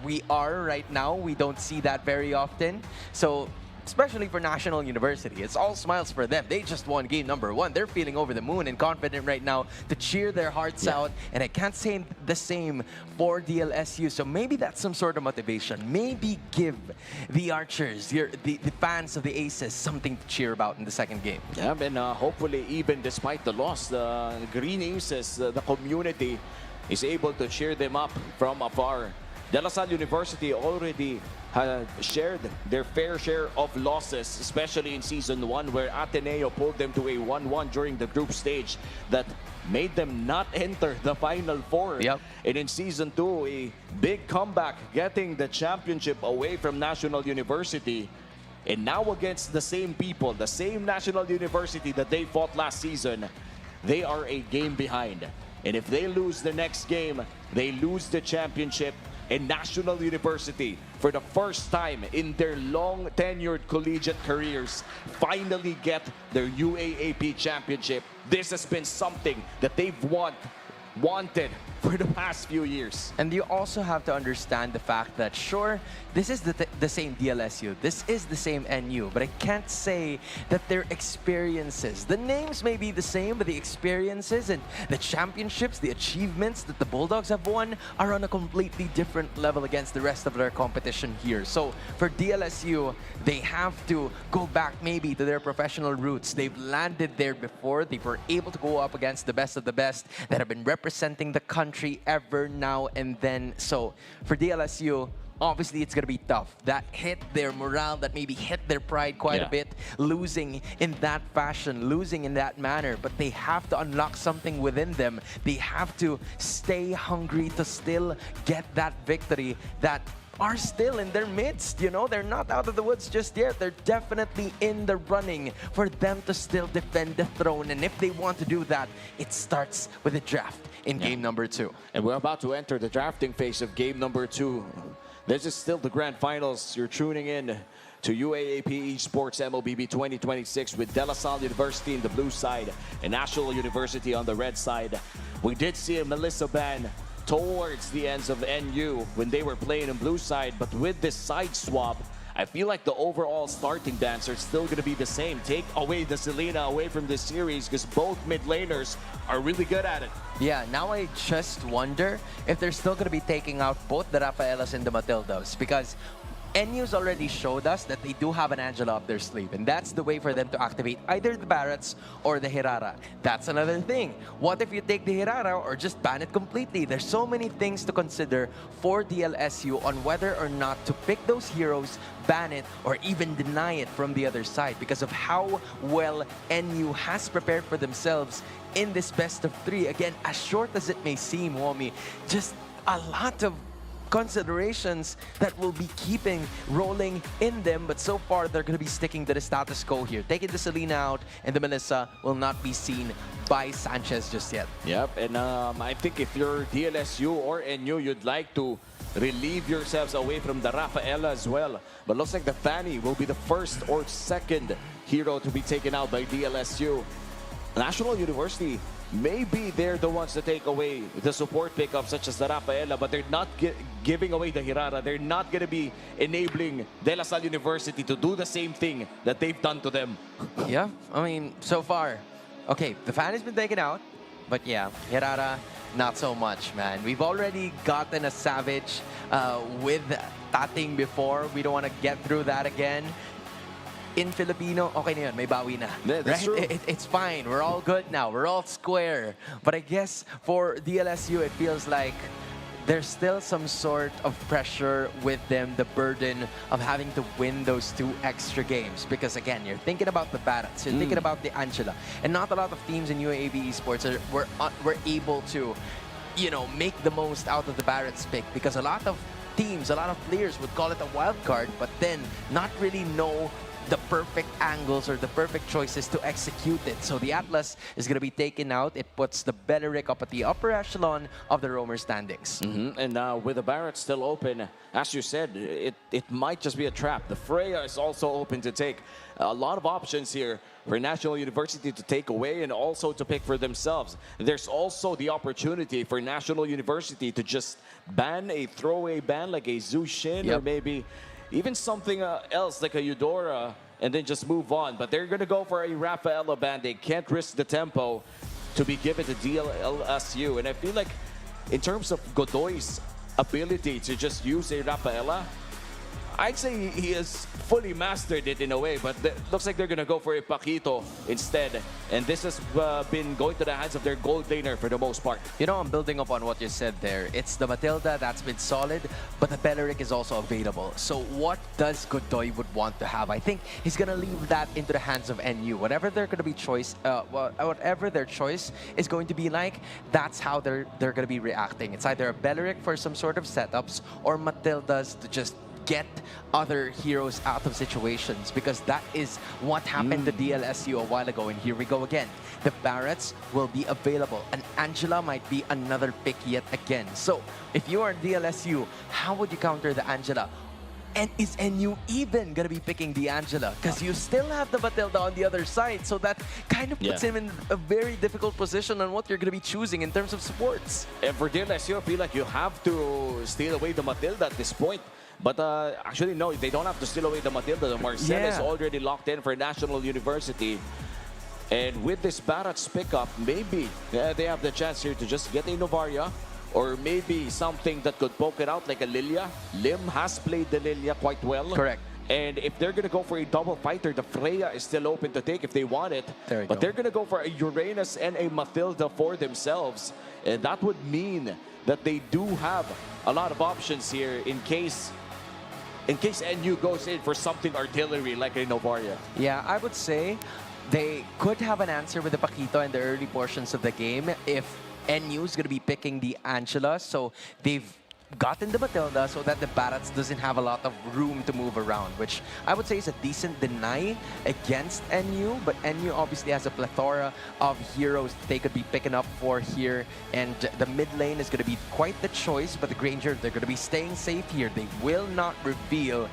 we are right now, we don't see that very often. So especially for National University, it's all smiles for them. They just won game number 1. They're feeling over the moon and confident right now to cheer their hearts out. And I can't say the same for DLSU. So maybe that's some sort of motivation. Maybe give the Archers, the fans of the Aces, something to cheer about in the second game. Yeah, and hopefully even despite the loss, the Green Aces, the community is able to cheer them up from afar. De La Salle University already shared their fair share of losses, especially in Season 1, where Ateneo pulled them to a 1-1 during the group stage that made them not enter the Final Four. And in Season 2, a big comeback, getting the championship away from National University. And now against the same people, the same National University that they fought last season, they are a game behind. And if they lose the next game, they lose the championship. And National University, for the first time in their long tenured collegiate careers, finally get their UAAP championship. This has been something that they've wanted for the past few years. And you also have to understand the fact that, sure, this is the same DLSU, this is the same NU, but I can't say that their experiences, the names may be the same, but the experiences and the championships, the achievements that the Bulldogs have won are on a completely different level against the rest of their competition here. So for DLSU, they have to go back maybe to their professional roots. They've landed there before. They were able to go up against the best of the best that have been representing the country ever now and then. So for DLSU, obviously it's going to be tough. That hit their morale, that maybe hit their pride quite a bit, losing in that fashion, losing in that manner. But they have to unlock something within them. They have to stay hungry to still get that victory that are still in their midst. You know, they're not out of the woods just yet. They're definitely in the running for them to still defend the throne. And if they want to do that, it starts with a draft in game number 2. And we're about to enter the drafting phase of game number 2. This is still the grand finals. You're tuning in to UAAP Esports MLBB 2026 with De La Salle University in the blue side and National University on the red side. We did see a Melissa ban towards the ends of NU when they were playing in blue side, but with this side swap, I feel like the overall starting bans are still going to be the same. Take away the Selena away from this series because both mid laners are really good at it. Yeah, now I just wonder if they're still going to be taking out both the Rafaelas and the Matildas, because NU's already showed us that they do have an Angela up their sleeve, and that's the way for them to activate either the Barretts or the Hirara. That's another thing. What if you take the Hirara or just ban it completely? There's so many things to consider for DLSU on whether or not to pick those heroes, ban it, or even deny it from the other side because of how well NU has prepared for themselves in this best of 3. Again, as short as it may seem, Womi, just a lot of considerations that will be keeping rolling in them, but so far they're going to be sticking to the status quo here. Taking the Selena out and the Melissa will not be seen by Sanchez just yet. Yep, and I think if you're DLSU or NU, you'd like to relieve yourselves away from the Rafaela as well. But looks like the Fanny will be the first or second hero to be taken out by DLSU. National University, maybe they're the ones to take away the support pickups such as the Rafaela, but they're not giving away the Hirara. They're not going to be enabling De La Salle University to do the same thing that they've done to them. Yeah, I mean, so far, okay, the fan has been taken out, but yeah, Hirara, not so much, man. We've already gotten a Savage with Tating before. We don't want to get through that again. in Filipino, okay na yun, may bawi na. Yeah, that's right? true. It's fine. We're all good now. We're all square. But I guess for DLSU, it feels like there's still some sort of pressure with them, the burden of having to win those 2 extra games. Because again, you're thinking about the Barats, you're thinking about the Angela, and not a lot of teams in UAAP Esports were able to, you know, make the most out of the Barats pick, because a lot of teams, a lot of players would call it a wild card, but then not really know the perfect angles or the perfect choices to execute it. So the Atlas is going to be taken out. It puts the Belleric up at the upper echelon of the Romer standings. And with the Barrett still open, as you said, it might just be a trap. The Freya is also open to take. A lot of options here for National University to take away and also to pick for themselves. There's also the opportunity for National University to just ban a throwaway ban like a Zushin or maybe even something else like a Eudora and then just move on. But they're going to go for a Rafaela ban. They can't risk the tempo to be given to DLSU. And I feel like in terms of Godoy's ability to just use a Rafaela, I'd say he has fully mastered it in a way, but looks like they're going to go for a Paquito instead. And this has been going to the hands of their gold laner for the most part. You know, I'm building up on what you said there. It's the Matilda that's been solid, but the Belleric is also available. So what does Godoy would want to have? I think he's going to leave that into the hands of NU. Whatever they're going to be whatever their choice is going to be like, that's how they're going to be reacting. It's either a Belleric for some sort of setups or Matildas to just get other heroes out of situations, because that is what happened to DLSU a while ago. And here we go again. The Barretts will be available, and Angela might be another pick yet again. So if you are DLSU, how would you counter the Angela? And is NU even going to be picking the Angela? Because you still have the Matilda on the other side, so that kind of puts him in a very difficult position on what you're going to be choosing in terms of supports. And for DLSU, I feel like you have to steal away the Matilda at this point. But actually, no, they don't have to steal away the Matilda. The Marcel is already locked in for National University. And with this Barrett's pickup, maybe they have the chance here to just get a Novaria, or maybe something that could poke it out like a Lilia. Lim has played the Lilia quite well. Correct. And if they're going to go for a double fighter, the Freya is still open to take if they want it. But they're going to go for a Uranus and a Matilda for themselves. And that would mean that they do have a lot of options here in case NU goes in for something artillery like a Novaria. Yeah, I would say they could have an answer with the Paquito in the early portions of the game if NU is going to be picking the Angela. So they've gotten the Matilda so that the Barretts doesn't have a lot of room to move around, which I would say is a decent deny against NU. But NU obviously has a plethora of heroes they could be picking up for here, and the mid lane is going to be quite the choice. But the Granger, they're going to be staying safe here. They will not reveal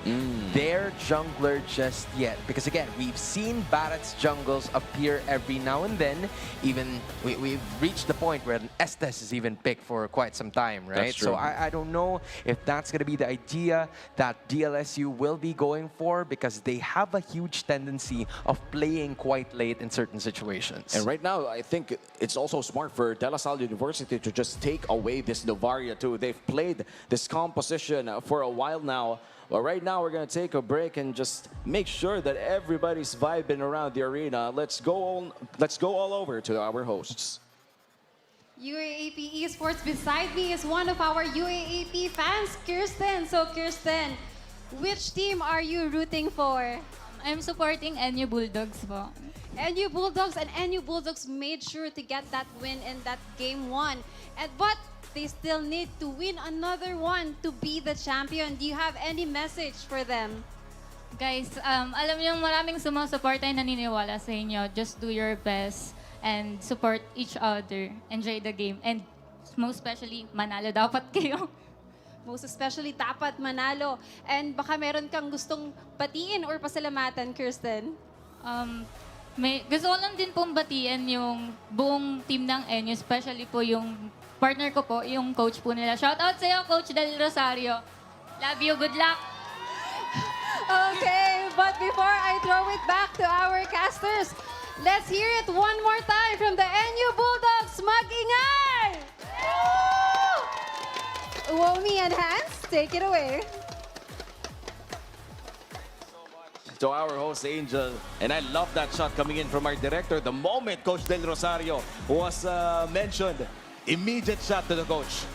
their jungler just yet, because again, we've seen Barrett's jungles appear every now and then. Even we've reached the point where an Estes is even picked for quite some time, right? So I don't know if that's going to be the idea that DLSU will be going for, because they have a huge tendency of playing quite late in certain situations. And right now, I think it's also smart for De La Salle University to just take away this Novaria too. They've played this composition for a while now. But right now, we're going to take a break and just make sure that everybody's vibing around the arena. Let's go all over to our hosts. UAAP Esports. Beside me is one of our UAAP fans, Kirsten. So Kirsten, which team are you rooting for? I'm supporting NU Bulldogs po. NU Bulldogs, and NU Bulldogs made sure to get that win in that game 1. But they still need to win another one to be the champion. Do you have any message for them? Guys, alam niyo maraming sumusuporta and naniniwala sa inyo. Just do your best and support each other. Enjoy the game. And most especially, manalo dapat kayo. Most especially, dapat manalo. And baka meron kang gustong batiin or pasalamatan, Kirsten? Gusto ko lang din pong batiin yung buong team ng NU, especially po yung partner ko po, yung coach po nila. Shout out sa'yo, Coach Del Rosario. Love you, good luck! Okay, but before I throw it back to our casters, let's hear it one more time from the NU Bulldogs. Mag-ingay! Womi and Hans, take it away. to our host Angel. And I love that shot coming in from our director. The moment Coach Del Rosario was mentioned, immediate shot to the coach.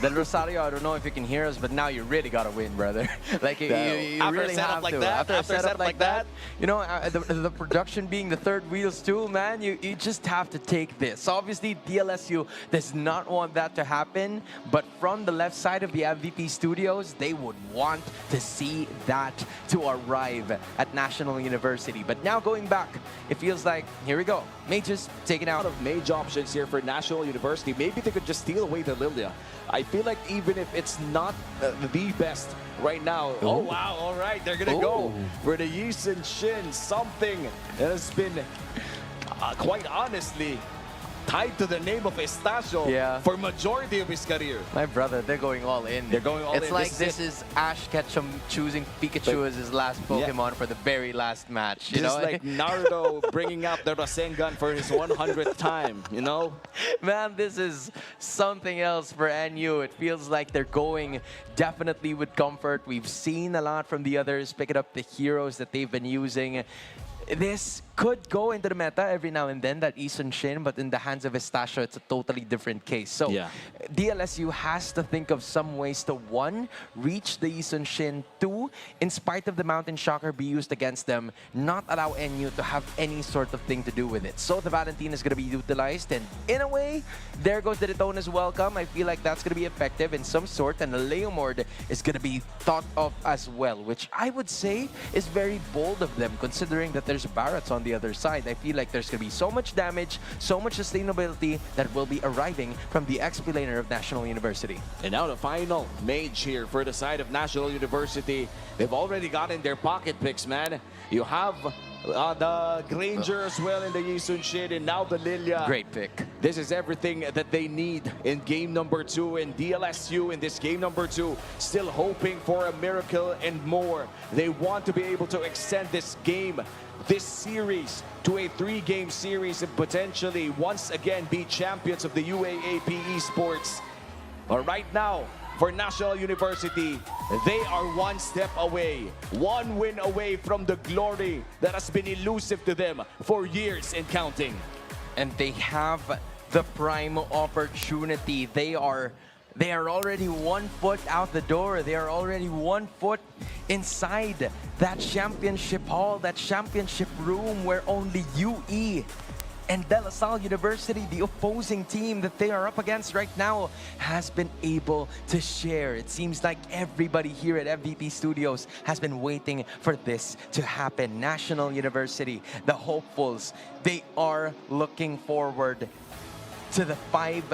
Del Rosario, I don't know if you can hear us, but now you really got to win, brother. Like, you After really a setup have like to. that, After a setup like that, you know, the production being the third wheels too, man, you just have to take this. Obviously, DLSU does not want that to happen, but from the left side of the MVP studios, they would want to see that to arrive at National University. But now going back, it feels like, here we go. Mages taken out. A lot of mage options here for National University. Maybe they could just steal away the Lilia. I feel like even if it's not the best right now. Oh, wow. All right. They're going to go for the Yisun Shin. Something that has been, quite honestly, tied to the name of Estacio for majority of his career. My brother, they're going all in. They're going all in. It's like this is Ash Ketchum choosing Pikachu as his last Pokemon for the very last match. You Just know? like Naruto bringing out the Rasengan for his 100th time, you know? Man, this is something else for NU. It feels like they're going definitely with comfort. We've seen a lot from the others, picking up the heroes that they've been using. This could go into the meta every now and then, that Yisun Shin, but in the hands of Estacio, it's a totally different case. So DLSU has to think of some ways to, one, reach the Yisun Shin, two, in spite of the Mountain Shocker be used against them, not allow NU to have any sort of thing to do with it. So the Valentine is going to be utilized, and in a way, there goes the Daytona's welcome. I feel like that's going to be effective in some sort, and the Leomord is going to be thought of as well, which I would say is very bold of them, considering that there's Barretts on the other side. I feel like there's going to be so much damage, so much sustainability that will be arriving from the XP laner of National University. And now the final mage here for the side of National University. They've already gotten their pocket picks, man. You have the Granger as well in the Yisun Shin, and now the Lilia. Great pick. This is everything that they need in game number 2, and DLSU in this game number 2 still hoping for a miracle and more. They want to be able to extend this game, this series, to a 3-game series and potentially once again be champions of the UAAP Esports. But right now, for National University, they are one step away, one win away from the glory that has been elusive to them for years and counting. And they have the prime opportunity. They are already 1 foot out the door. They are already 1 foot inside that championship hall, that championship room where only UE and De La Salle University, the opposing team that they are up against right now, has been able to share. It seems like everybody here at MVP Studios has been waiting for this to happen. National University, the hopefuls, they are looking forward to the 5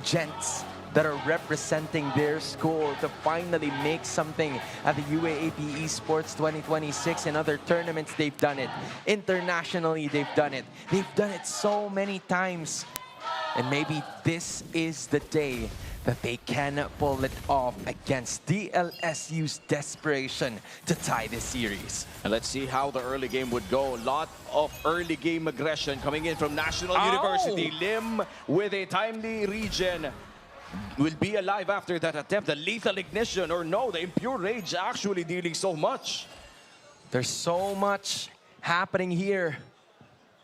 gents that are representing their school to finally make something at the UAAP Esports 2026 and other tournaments. They've done it. Internationally, they've done it. They've done it so many times. And maybe this is the day that they can pull it off against DLSU's desperation to tie this series. And let's see how the early game would go. A lot of early game aggression coming in from National University. Lim with a timely regen will be alive after that attempt. The lethal ignition, or no, the impure rage actually dealing so much. There's so much happening here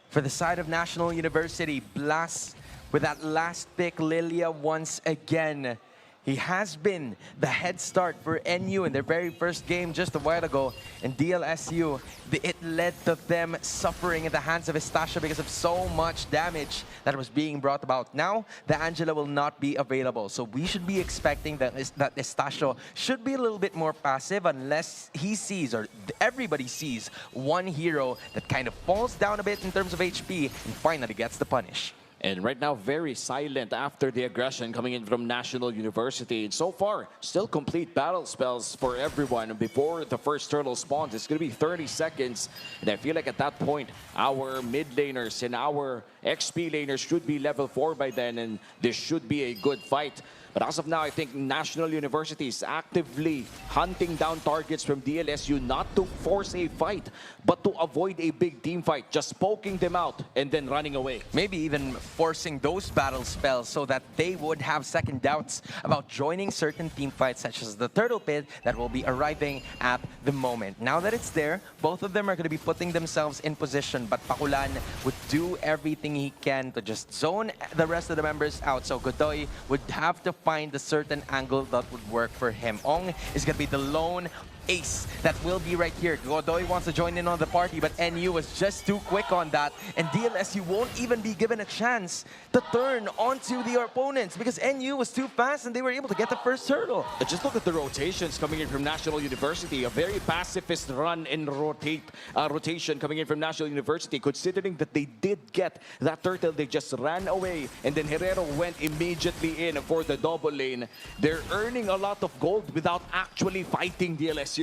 for the side of National University. Blast with that last pick, Lilia once again. He has been the head start for NU in their very first game just a while ago. And DLSU, it led to them suffering at the hands of Estacio because of so much damage that was being brought about. Now, the Angela will not be available. So we should be expecting that Estacio should be a little bit more passive unless he sees, or everybody sees, one hero that kind of falls down a bit in terms of HP and finally gets the punish. And right now, very silent after the aggression coming in from National University. And so far, still complete battle spells for everyone before the first turtle spawns. It's going to be 30 seconds. And I feel like at that point, our mid laners and our XP laners should be level 4 by then. And this should be a good fight. But as of now, I think National University is actively hunting down targets from DLSU, not to force a fight, but to avoid a big team fight, just poking them out and then running away. Maybe even forcing those battle spells so that they would have second doubts about joining certain team fights, such as the Turtle Pit that will be arriving at the moment. Now that it's there, both of them are going to be putting themselves in position, but Pakulan would do everything he can to just zone the rest of the members out. So Godoy would have to find a certain angle that would work for him. Ong is going to be the lone ace that will be right here. Godoy wants to join in on the party, but NU was just too quick on that, and DLSU won't even be given a chance to turn onto the opponents because NU was too fast and they were able to get the first hurdle. Just look at the rotations coming in from National University. A very pacifist run and rotation coming in from National University, considering that they did get that turtle. They just ran away, and then Herrero went immediately in for the double lane. They're earning a lot of gold without actually fighting DLSU.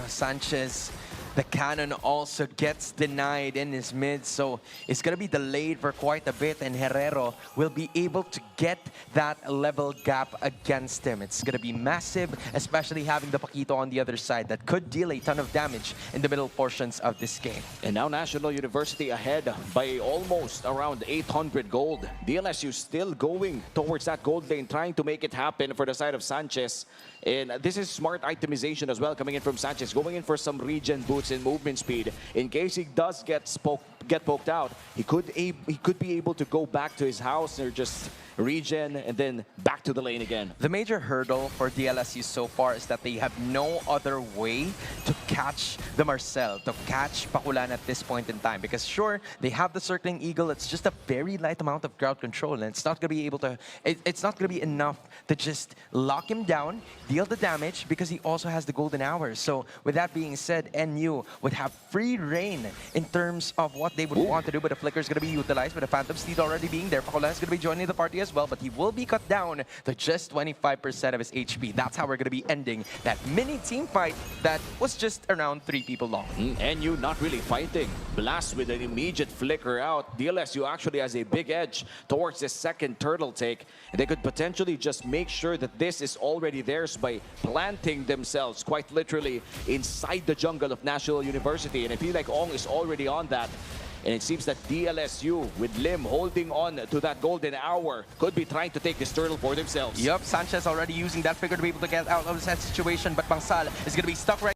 Sanchez, the cannon also gets denied in his mid, so it's going to be delayed for quite a bit, and Herrero will be able to get that level gap against him. It's going to be massive, especially having the Paquito on the other side that could deal a ton of damage in the middle portions of this game. And now National University ahead by almost around 800 gold. DLSU still going towards that gold lane, trying to make it happen for the side of Sanchez. And this is smart itemization as well coming in from Sanchez, going in for some regen boots and movement speed. In case he does get poked out, he could be able to go back to his house or just regen and then back to the lane again. The major hurdle for DLSU so far is that they have no other way to catch the Marcel, to catch Pakulan at this point in time. Because sure, they have the circling eagle, it's just a very light amount of crowd control, and it's not going to be able to, it's not going to be enough to just lock him down, deal the damage, because he also has the golden hours. So with that being said, NU would have free reign in terms of what they would want to do, but the flicker is going to be utilized with the Phantom Steed already being there. Pakulan is going to be joining the party as well, but he will be cut down to just 25% of his HP. That's how we're going to be ending that mini team fight that was just around 3 people long. NU not really fighting. Blast with an immediate flicker out. DLSU actually has a big edge towards the second turtle take. And they could potentially just make sure that this is already theirs by planting themselves quite literally inside the jungle of National University. And I feel like Ong is already on that. And it seems that DLSU, with Lim holding on to that golden hour, could be trying to take this turtle for themselves. Yup, Sanchez already using that figure to be able to get out of that situation, but Bangsal is going to be stuck right.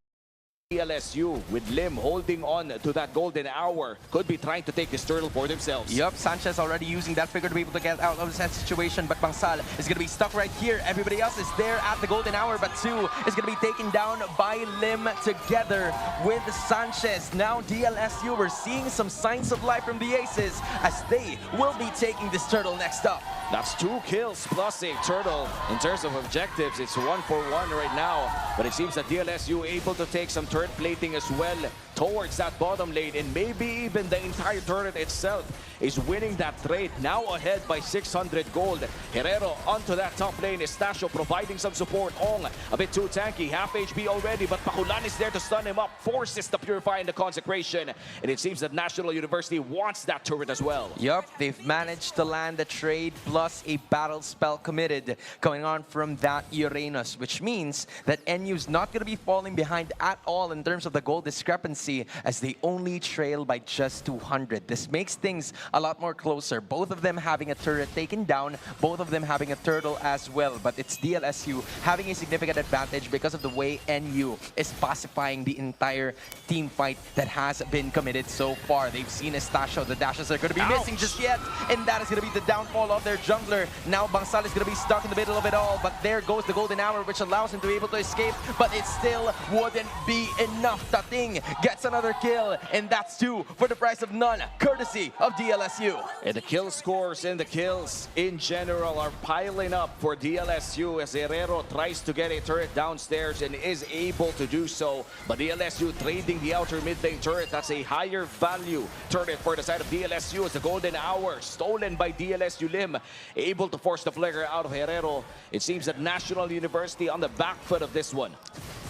DLSU, with Lim holding on to that golden hour, could be trying to take this turtle for themselves. Yup, Sanchez already using that figure to be able to get out of that situation, but Bangsal is going to be stuck right here. Everybody else is there at the golden hour, but Sue is going to be taken down by Lim together with Sanchez. Now DLSU, we're seeing some signs of life from the Aces as they will be taking this turtle next up. That's 2 kills plus a turtle. In terms of objectives, it's 1 for 1 right now. But it seems that DLSU able to take some turret plating as well towards that bottom lane, and maybe even the entire turret itself is winning that trade. Now ahead by 600 gold. Herrero onto that top lane. Estacio providing some support. Ong a bit too tanky, half HP already, but Pakulan is there to stun him up, forces the Purify and the Consecration. And it seems that National University wants that turret as well. Yup, they've managed to land the trade plus a battle spell committed going on from that Uranus, which means that NU's not going to be falling behind at all in terms of the gold discrepancy, as they only trail by just 200. This makes things a lot more closer. Both of them having a turret taken down, both of them having a turtle as well, but it's DLSU having a significant advantage because of the way NU is pacifying the entire team fight that has been committed so far. They've seen Estacio, the dashes are going to be missing just yet, and that is going to be the downfall of their jungler. Now Bangsal is going to be stuck in the middle of it all, but there goes the golden hour, which allows him to be able to escape, but it still wouldn't be enough. Tating gets another kill, and that's 2 for the price of none, courtesy of DLSU. And the kill scores and the kills in general are piling up for DLSU as Herrero tries to get a turret downstairs and is able to do so. But DLSU trading the outer mid lane turret. That's a higher value turret for the side of DLSU as the golden hour stolen by DLSU Lim, able to force the flicker out of Herrero. It seems that National University on the back foot of this one.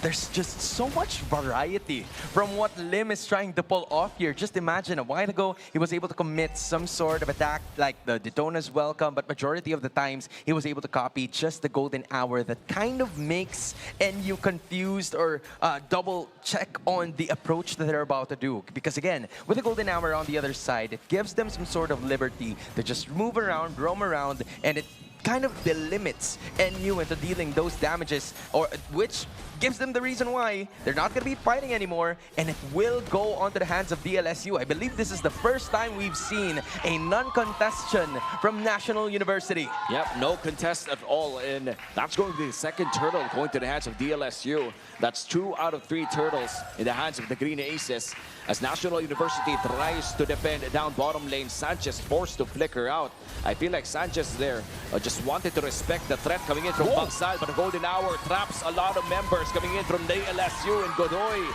there's just so much variety from what Lim is trying to pull off here. Just imagine, a while ago, he was able to commit some sort of attack like the Daytona's Welcome, but majority of the times, he was able to copy just the golden hour that kind of makes NU confused or double check on the approach that they're about to do. Because again, with the golden hour on the other side, it gives them some sort of liberty to just move around, roam around, and it kind of delimits NU into dealing those damages, or which gives them the reason why they're not going to be fighting anymore, and it will go onto the hands of DLSU. I believe this is the first time we've seen a non-contestation from National University. Yep, no contest at all, and that's going to be the second turtle going to the hands of DLSU. That's 2 out of 3 turtles in the hands of the Green Aces. As National University tries to defend down bottom lane, Sanchez forced to flicker out. I feel like Sanchez there just wanted to respect the threat coming in from Bangsal, but the golden hour traps a lot of members coming in from DLSU, and Godoy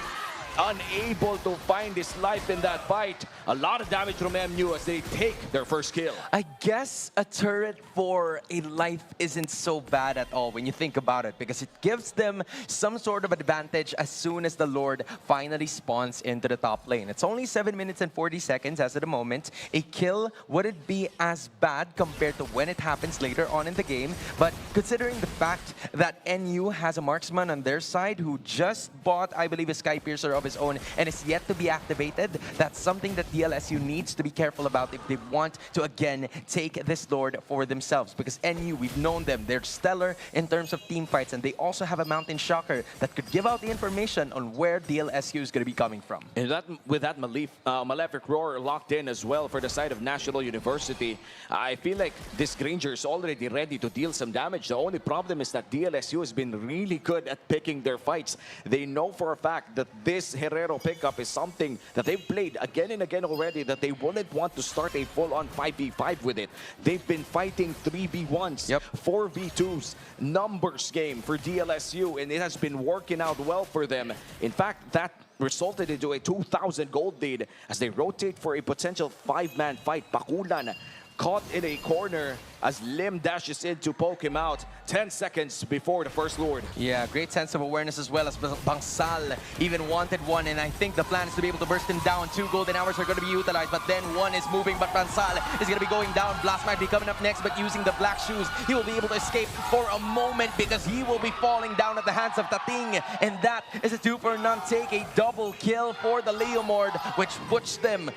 unable to find his life in that fight. A lot of damage from MU as they take their first kill. I guess a turret for a life isn't so bad at all when you think about it, because it gives them some sort of advantage as soon as the Lord finally spawns into the top lane. It's only 7 minutes and 40 seconds as of the moment. A kill wouldn't be as bad compared to when it happens later on in the game, but considering the fact that NU has a marksman on their side who just bought, I believe, a Sky Piercer of his own and is yet to be activated, that's something that DLSU needs to be careful about if they want to again take this Lord for themselves. Because NU, we've known them, they're stellar in terms of team fights, and they also have a Mountain Shocker that could give out the information on where DLSU is going to be coming from. And with that Malefic Roar locked in as well for the side of National University, I feel like this Granger is already ready to deal some damage. The only problem is that DLSU has been really good at picking their fights. They know for a fact that this Herrero pickup is something that they've played again and again already, that they wouldn't want to start a full-on 5v5 with it. They've been fighting 3v1s, 4v2s, numbers game for DLSU, and it has been working out well for them. In fact, that resulted into a 2,000 gold lead as they rotate for a potential 5-man fight. Pakulan caught in a corner as Lim dashes in to poke him out 10 seconds before the first Lord. Yeah, great sense of awareness as well, as Bangsal even wanted one, and I think the plan is to be able to burst him down. 2 golden hours are going to be utilized, but then one is moving, but Bangsal is going to be going down. Blast might be coming up next, but using the black shoes, he will be able to escape for a moment because he will be falling down at the hands of Tating, and that is a 2-for-none take, a double kill for the Leomord, which puts them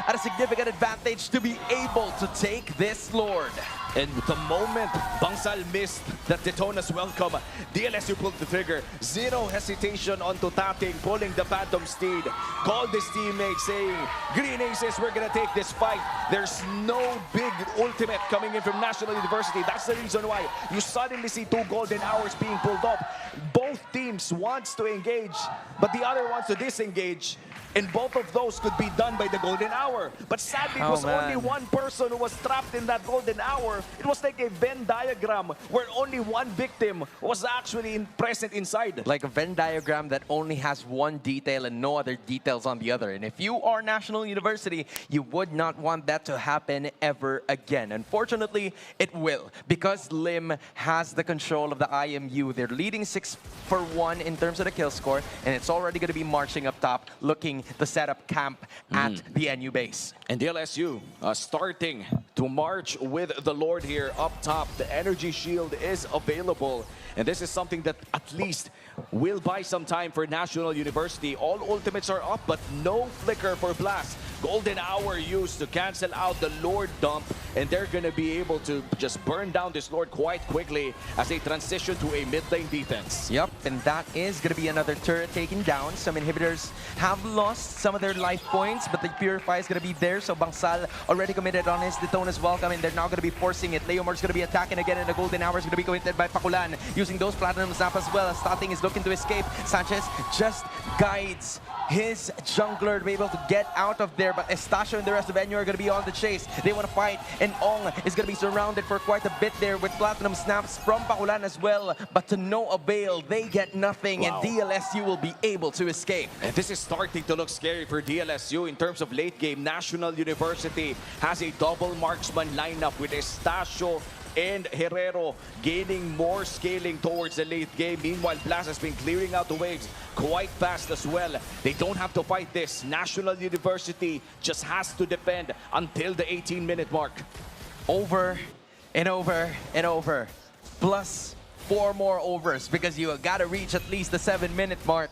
at a significant advantage to be able to take this Lord. And the moment Bangsal missed that Daytona's Welcome, DLSU pulled the trigger. Zero hesitation onto Tating, pulling the Phantom Steed. Called his teammates saying, Green Aces, we're gonna take this fight. There's no big ultimate coming in from National University. That's the reason why you suddenly see 2 golden hours being pulled up. Both teams wants to engage, but the other wants to disengage. And both of those could be done by the golden hour. But sadly, it was only one person who was trapped in that golden hour. It was like a Venn diagram where only one victim was actually present inside. Like a Venn diagram that only has one detail and no other details on the other. And if you are National University, you would not want that to happen ever again. Unfortunately, it will, because Lim has the control of the IMU. They're leading 6-for-1 in terms of the kill score, and it's already going to be marching up top, looking to set up camp at the NU base. And DLSU starting to march with the Lord here up top. The energy shield is available, and this is something that at least will buy some time for National University. All ultimates are up, but no flicker for Blast. Golden hour used to cancel out the Lord dump, and they're gonna be able to just burn down this Lord quite quickly as they transition to a mid lane defense. Yep, and that is gonna be another turret taken down. Some inhibitors have lost some of their life points, but the Purify is gonna be there, so Bangsal already committed on his Daytona's Welcome, and they're now gonna be forcing it. Leomord's gonna be attacking again, and the Golden Hour is gonna be committed by Pakulan, using those Platinum Snap as well, as Tating is looking to escape. Sanchez just guides his jungler to be able to get out of there, but Estacio and the rest of NU are going to be on the chase. They want to fight, and Ong is going to be surrounded for quite a bit there with Platinum Snaps from Pakulan as well, but to no avail. They get nothing, and DLSU will be able to escape. And this is starting to look scary for DLSU in terms of late game. National University has a double marksman lineup with Estacio and Herrero gaining more scaling towards the late game. Meanwhile, Blas has been clearing out the waves quite fast as well. They don't have to fight this. National University just has to defend until the 18-minute mark. Over and over and over. Plus 4 more overs because you got to reach at least the 7-minute mark.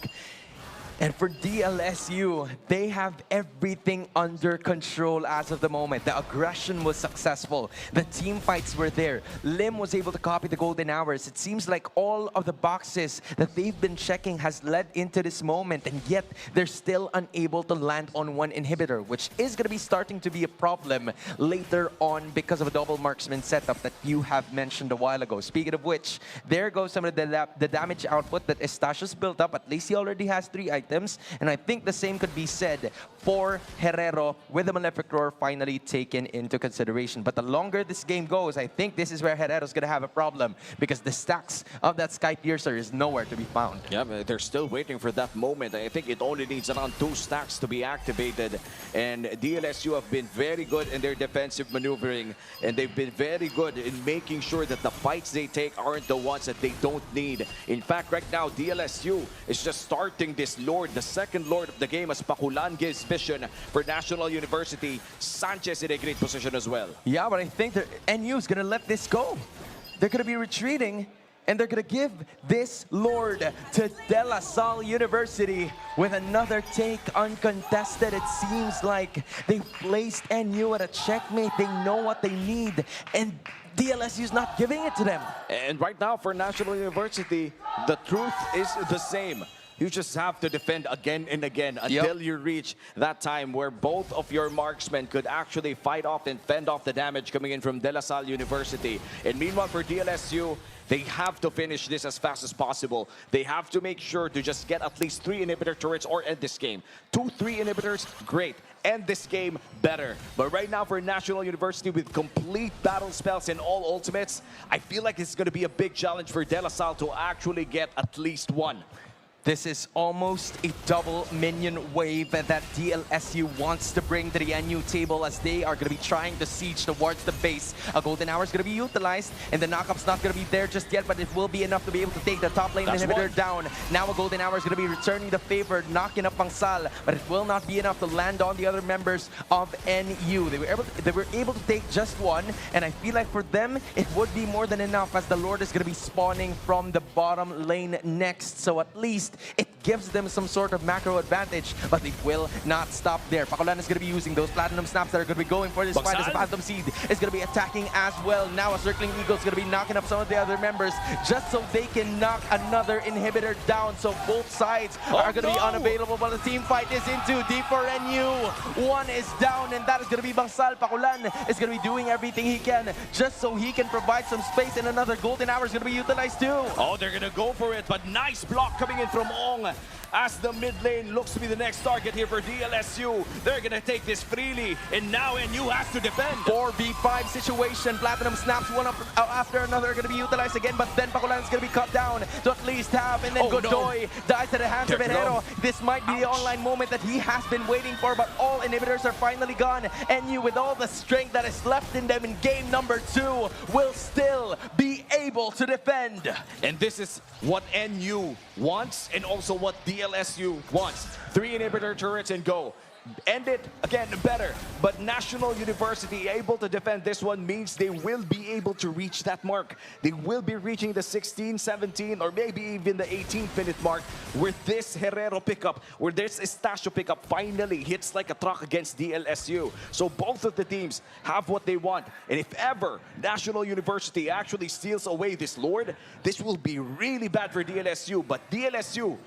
And for DLSU, they have everything under control as of the moment. The aggression was successful. The team fights were there. Lim was able to copy the golden hours. It seems like all of the boxes that they've been checking has led into this moment, and yet they're still unable to land on one inhibitor, which is going to be starting to be a problem later on because of a double marksman setup that you have mentioned a while ago. Speaking of which, there goes some of the damage output that Estacios built up. At least he already has 3 items. And I think the same could be said for Herrero with the Malefic Roar finally taken into consideration. But the longer this game goes, I think this is where Herrero's going to have a problem because the stacks of that Sky Piercer is nowhere to be found. Yeah, they're still waiting for that moment. I think it only needs around 2 stacks to be activated. And DLSU have been very good in their defensive maneuvering. And they've been very good in making sure that the fights they take aren't the ones that they don't need. In fact, right now, DLSU is just starting this Lord, the second Lord of the game, as Pakulan gives vision for National University. Sanchez in a great position as well. Yeah, but I think NU is going to let this go. They're going to be retreating, and they're going to give this Lord to De La Salle University with another take uncontested. It seems like they've placed NU at a checkmate. They know what they need, and DLSU is not giving it to them. And right now for National University, the truth is the same. You just have to defend again and again until you reach that time where both of your marksmen could actually fight off and fend off the damage coming in from De La Salle University. And meanwhile for DLSU, they have to finish this as fast as possible. They have to make sure to just get at least 3 inhibitor turrets or end this game. 2-3 inhibitors, great. End this game, better. But right now for National University with complete battle spells and all ultimates, I feel like it's going to be a big challenge for De La Salle to actually get at least 1. This is almost a double minion wave that DLSU wants to bring to the NU table as they are going to be trying to siege towards the base. A golden hour is going to be utilized, and the knockup's not going to be there just yet, but it will be enough to be able to take the top lane inhibitor down. Now a golden hour is going to be returning the favor, knocking up Bangsal, but it will not be enough to land on the other members of NU. They were able to take just 1, and I feel like for them, it would be more than enough as the Lord is going to be spawning from the bottom lane next. So at least it gives them some sort of macro advantage, but they will not stop there. Pakulan is going to be using those platinum snaps that are going to be going for this fight as Phantom Seed is going to be attacking as well. Now a Circling Eagle is going to be knocking up some of the other members just so they can knock another inhibitor down. So both sides are going to be unavailable, but the team fight is in too deep for NU. 1 is down, and that is going to be Bangsal. Pakulan is going to be doing everything he can just so he can provide some space, and another golden hour is going to be utilized too. Oh, they're going to go for it, but nice block coming in from Ong as the mid lane looks to be the next target here for DLSU. They're going to take this freely, and now NU has to defend. 4v5 situation. Platinum snaps one up after another are going to be utilized again, but then Pakulan is going to be cut down to at least half, and then Godoy dies at the hands of Herrero. This might be the online moment that he has been waiting for, but all inhibitors are finally gone. NU, with all the strength that is left in them in game number 2, will still be able to defend. And this is what NU wants and also what DLSU wants. 3 inhibitor turrets and go. End it again better, but National University able to defend this one means they will be able to reach that mark. They will be reaching the 16, 17, or maybe even the 18th minute mark where this Herrero pickup, where this Estacio pickup finally hits like a truck against DLSU. So both of the teams have what they want, and if ever National University actually steals away this Lord, this will be really bad for DLSU. But DLSU,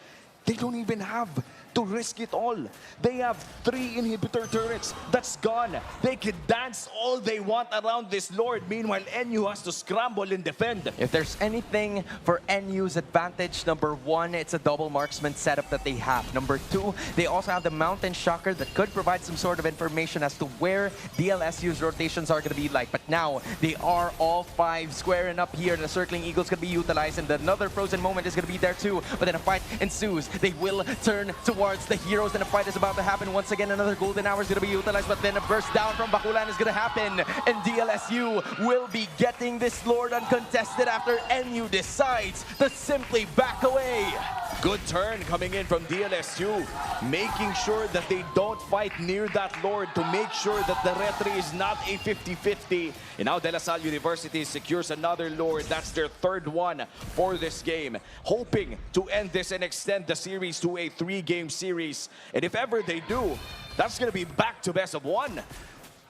they don't even have to risk it all. They have 3 inhibitor turrets. That's gone. They can dance all they want around this Lord. Meanwhile, NU has to scramble and defend. If there's anything for NU's advantage, number 1, it's a double marksman setup that they have. Number 2, they also have the Mountain Shocker that could provide some sort of information as to where DLSU's rotations are going to be like. But now, they are all 5 squaring up here. The Circling Eagle's going to be utilized, and another frozen moment is going to be there too. But then a fight ensues. They will turn towards towards the heroes, and a fight is about to happen. Once again, another golden hour is going to be utilized, but then a burst down from Bakulan is going to happen, and DLSU will be getting this Lord uncontested after NU decides to simply back away. Good turn coming in from DLSU, making sure that they don't fight near that Lord to make sure that the retry is not a 50-50. And now De La Salle University secures another Lord. That's their third one for this game, hoping to end this and extend the series to a 3-game series. And if ever they do, that's going to be back to best of 1.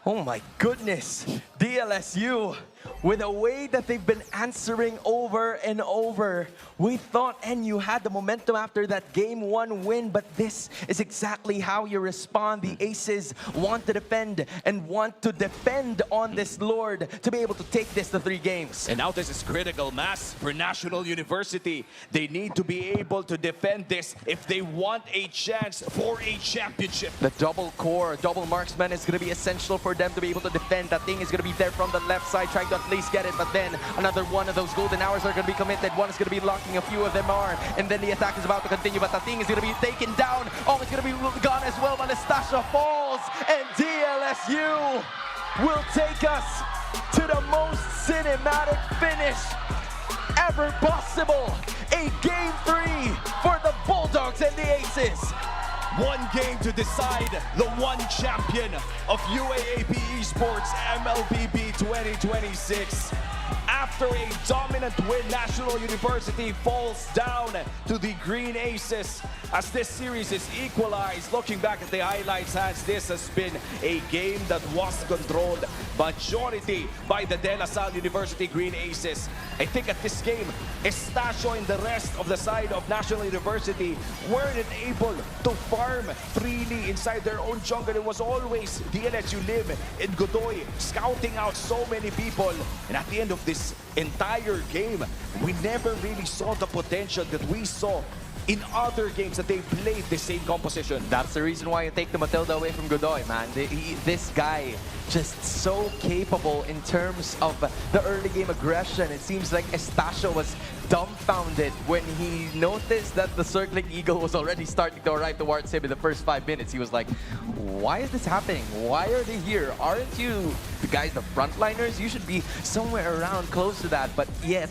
Oh my goodness, DLSU, with the way that they've been answering over and over. We thought NU had the momentum after that Game 1 win, but this is exactly how you respond. The Aces want to defend and want to defend on this Lord to be able to take this to 3 games. And now this is critical mass for National University. They need to be able to defend this if they want a chance for a championship. The double core, double marksman is going to be essential for them to be able to defend. That thing is going to be there from the left side, trying to at least get it, but then another one of those golden hours are going to be committed. One is going to be locking, a few of them are, and then the attack is about to continue, but that thing is going to be taken down. Oh, it's going to be gone as well, but Anastasia falls, and DLSU will take us to the most cinematic finish ever possible. A Game 3 for the Bulldogs and the Aces. One game to decide the one champion of UAAP Esports MLBB 2026. After a dominant win, National University falls down to the Green Aces as this series is equalized. Looking back at the highlights, this has been a game that was controlled majority by the De La Salle University Green Aces. I think at this game, Estacio and the rest of the side of National University weren't able to farm freely inside their own jungle. It was always DLSU Live and Godoy scouting out so many people. And at the end of this entire game, we never really saw the potential that we saw in other games that they played the same composition. That's the reason why you take the Matilda away from Godoy, man. This guy, just so capable in terms of the early game aggression. It seems like Estacio was dumbfounded when he noticed that the circling eagle was already starting to arrive towards him in the first 5 minutes. He was like, why is this happening? Why are they here? Aren't you the guys, the frontliners? You should be somewhere around close to that. But yet,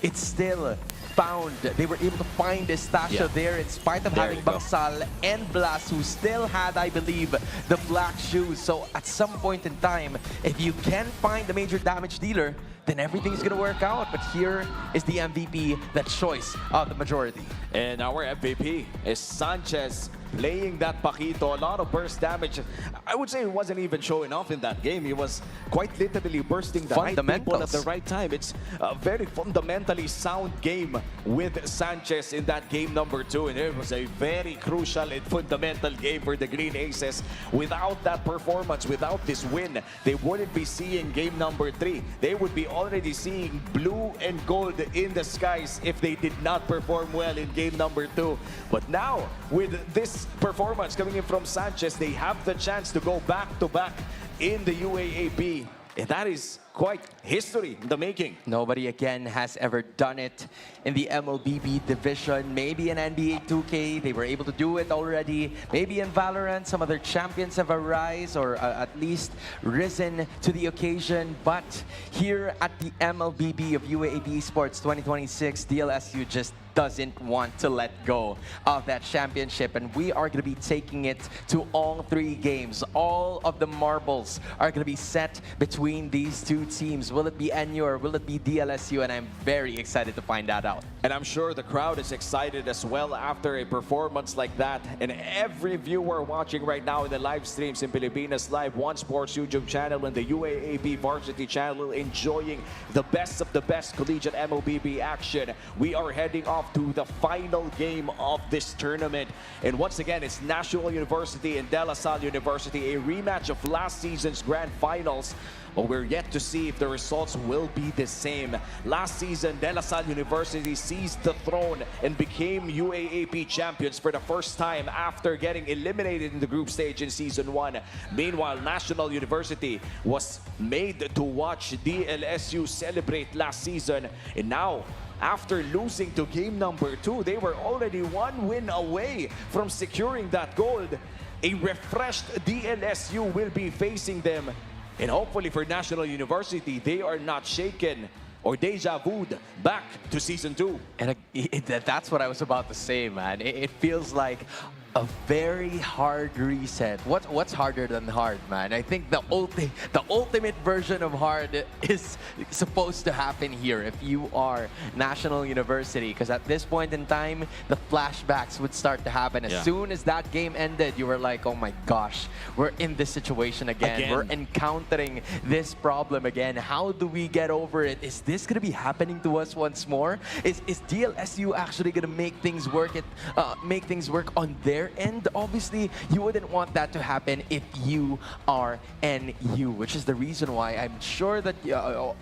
it's still found. They were able to find Estacio there in spite of having Bangsal and Blas, who still had, I believe, the black shoes. So at some point in time, if you can find the major damage dealer, then everything's gonna work out. But here is the MVP, the choice of the majority. And our MVP is Sanchez, playing that Paquito. A lot of burst damage. I would say he wasn't even showing off in that game. He was quite literally bursting the right people at the right time. It's a very fundamentally sound game with Sanchez in that game number 2. And it was a very crucial and fundamental game for the Green Aces. Without that performance, without this win, they wouldn't be seeing game number 3. They would be already seeing blue and gold in the skies if they did not perform well in game number 2. But now, with this performance coming in from Sanchez, they have the chance to go back-to-back in the UAAP. And that is quite history in the making. Nobody again has ever done it in the MLBB division. Maybe in NBA 2K, they were able to do it already. Maybe in Valorant, some other champions have arisen or at least risen to the occasion. But here at the MLBB of UAAP Esports 2026, DLSU just doesn't want to let go of that championship, and we are going to be taking it to all 3 games. All of the marbles are going to be set between these 2 teams. Will it be NU or will it be DLSU? And I'm very excited to find that out. And I'm sure the crowd is excited as well after a performance like that. And every viewer watching right now in the live streams in Pilipinas Live, One Sports YouTube channel and the UAAP Varsity channel, enjoying the best of the best collegiate MLBB action. We are heading off to the final game of this tournament. And once again, it's National University and De La Salle University, a rematch of last season's grand finals. but we're yet to see if the results will be the same. Last season, De La Salle University seized the throne and became UAAP champions for the first time after getting eliminated in the group stage in Season 1. Meanwhile, National University was made to watch DLSU celebrate last season, and now after losing to game number 2, they were already 1 win away from securing that gold. A refreshed DLSU will be facing them. And hopefully for National University, they are not shaken or deja vu'd back to Season 2. And that's what I was about to say, man. It feels like a very hard reset. What's harder than hard, man? I think the ultimate version of hard is supposed to happen here if you are National University, because at this point in time, the flashbacks would start to happen. As soon as that game ended, you were like, oh my gosh, we're in this situation again. We're encountering this problem again. How do we get over it? Is this going to be happening to us once more? Is DLSU actually going to make things work on their end? Obviously, you wouldn't want that to happen if you are NU, which is the reason why I'm sure that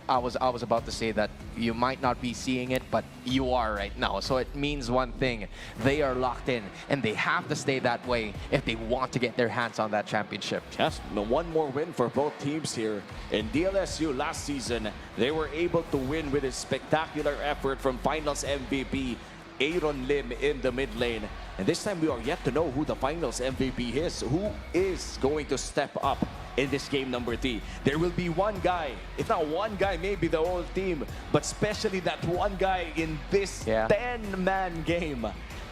I was about to say that you might not be seeing it, but you are right now. So it means one thing: they are locked in, and they have to stay that way if they want to get their hands on that championship. Yes, one more win for both teams here. In DLSU last season, they were able to win with a spectacular effort from Finals MVP Aaron Lim in the mid lane. And this time we are yet to know who the Finals MVP is. Who is going to step up in this game number 3? There will be one guy, if not one guy, maybe the whole team, but especially that one guy in this 10-man game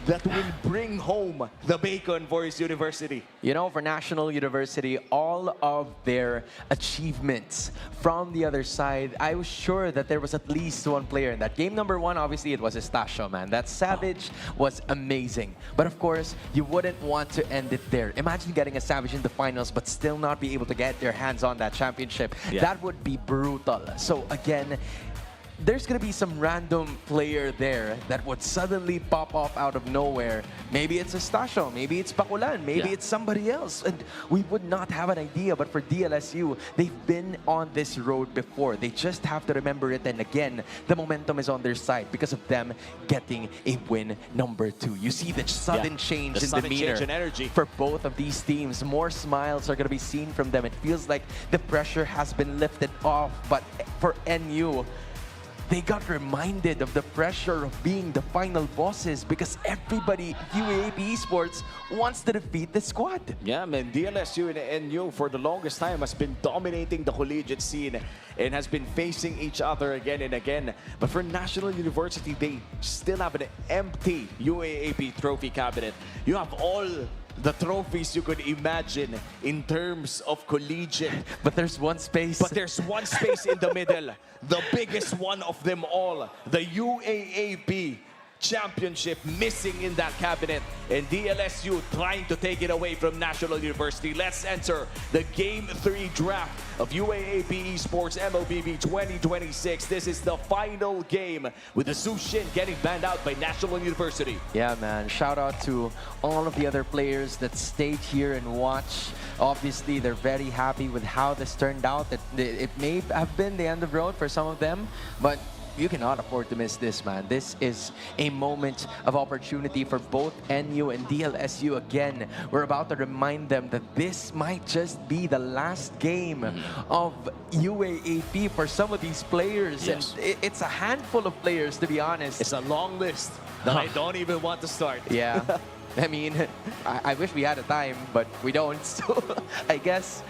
that will bring home the bacon for his university. You know, for National University, all of their achievements from the other side, I was sure that there was at least one player in that. Game number 1, obviously, it was Estacio, man. That Savage was amazing. But of course, you wouldn't want to end it there. Imagine getting a Savage in the finals, but still not be able to get their hands on that championship. That would be brutal. So again, there's going to be some random player there that would suddenly pop off out of nowhere. Maybe it's Estacio, maybe it's Bakulan, maybe it's somebody else. And we would not have an idea. But for DLSU, they've been on this road before. They just have to remember it. And again, the momentum is on their side because of them getting a win number 2. You see the sudden change in demeanor energy for both of these teams. More smiles are going to be seen from them. It feels like the pressure has been lifted off. But for NU, they got reminded of the pressure of being the final bosses because everybody at UAAP Esports wants to defeat the squad. Yeah, man, DLSU and NU for the longest time has been dominating the collegiate scene and has been facing each other again and again. But for National University, they still have an empty UAAP trophy cabinet. You have all the trophies you could imagine in terms of collegiate. But there's one space. But there's one space in the middle. The biggest one of them all. The UAAP championship missing in that cabinet. And DLSU trying to take it away from National University. Let's enter the Game 3 draft of UAAP Esports MLBB 2026. This is the final game with the Zushin getting banned out by National University. Yeah, man. Shout out to all of the other players that stayed here and watched. Obviously, they're very happy with how this turned out. It may have been the end of the road for some of them, but you cannot afford to miss this, man. This is a moment of opportunity for both NU and DLSU. Again, we're about to remind them that this might just be the last game of UAAP for some of these players. And it's a handful of players, to be honest. It's a long list that I don't even want to start. Yeah. I mean, I wish we had a time, but we don't. So I guess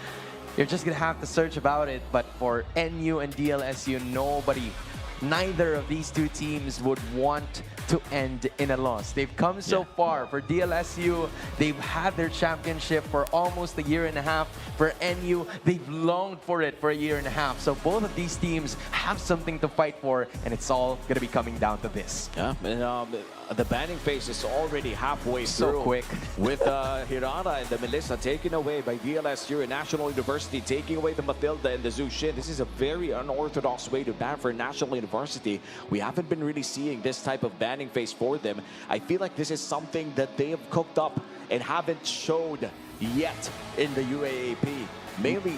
you're just going to have to search about it. But for NU and DLSU, neither of these two teams would want to end in a loss. They've come so far. For DLSU, they've had their championship for almost a year and a half. For NU, they've longed for it for a year and a half. So both of these teams have something to fight for, and it's all going to be coming down to this. Yeah, and the banning phase is already halfway so through. Quick. With Hirana and the Melissa taken away by DLSU and National University, taking away the Matilda and the Zushin. This is a very unorthodox way to ban for National University. We haven't been really seeing this type of banning phase for them. I feel like this is something that they have cooked up and haven't showed yet in the UAAP. Mainly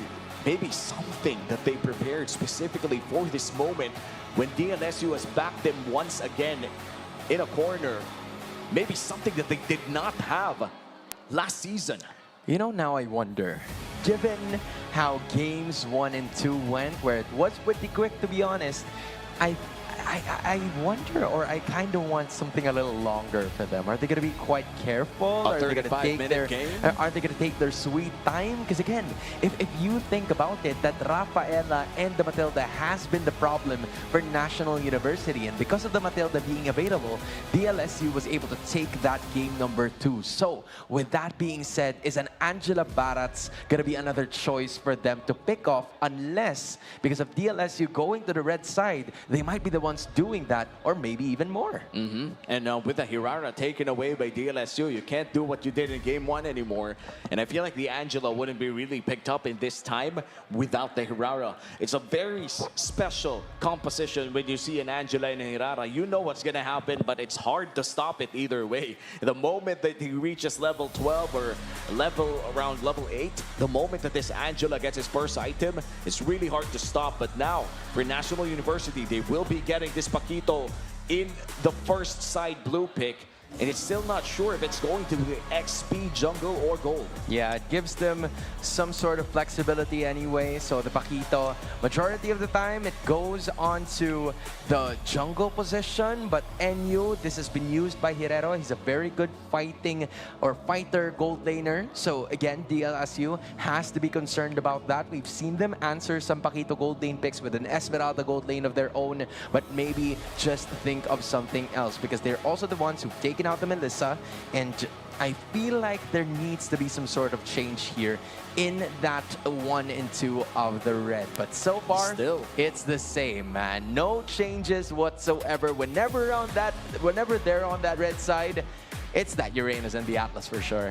maybe something that they prepared specifically for this moment when DLSU has backed them once again in a corner. Maybe something that they did not have last season. You know, now I wonder, given how games 1 and 2 went, where it was pretty quick, to be honest, I wonder, or I kind of want something a little longer for them. Are they going to be quite careful? A Are they going to take 35-minute game? Are they going to take their sweet time? Because again, if you think about it, that Rafaela and the Matilda has been the problem for National University, and because of the Matilda being available, DLSU was able to take that game number 2. So with that being said, is an Angela Barats going to be another choice for them to pick off, unless because of DLSU going to the red side, they might be the ones doing that, or maybe even more. And with the Hirara taken away by DLSU, you can't do what you did in game 1 anymore. And I feel like the Angela wouldn't be really picked up in this time without the Hirara. It's a very special composition when you see an Angela and a Hirara. You know what's gonna happen, but it's hard to stop it either way. The moment that he reaches level 12 or around level 8, the moment that this Angela gets his first item, it's really hard to stop. But now, for National University, they will be getting this Paquito in the first side blue pick, and it's still not sure if it's going to be XP, jungle, or gold. Yeah, it gives them some sort of flexibility anyway. So the Paquito, majority of the time, it goes onto the jungle position. But NU, this has been used by Herrero. He's a very good fighter gold laner. So again, DLSU has to be concerned about that. We've seen them answer some Paquito gold lane picks with an Esmeralda gold lane of their own. But maybe just think of something else, because they're also the ones who've taken out the Melissa, and I feel like there needs to be some sort of change here in that 1 and 2 of the red. But so far, Still, it's the same, man. No changes whatsoever. Whenever they're on that red side, it's that Uranus and the Atlas for sure.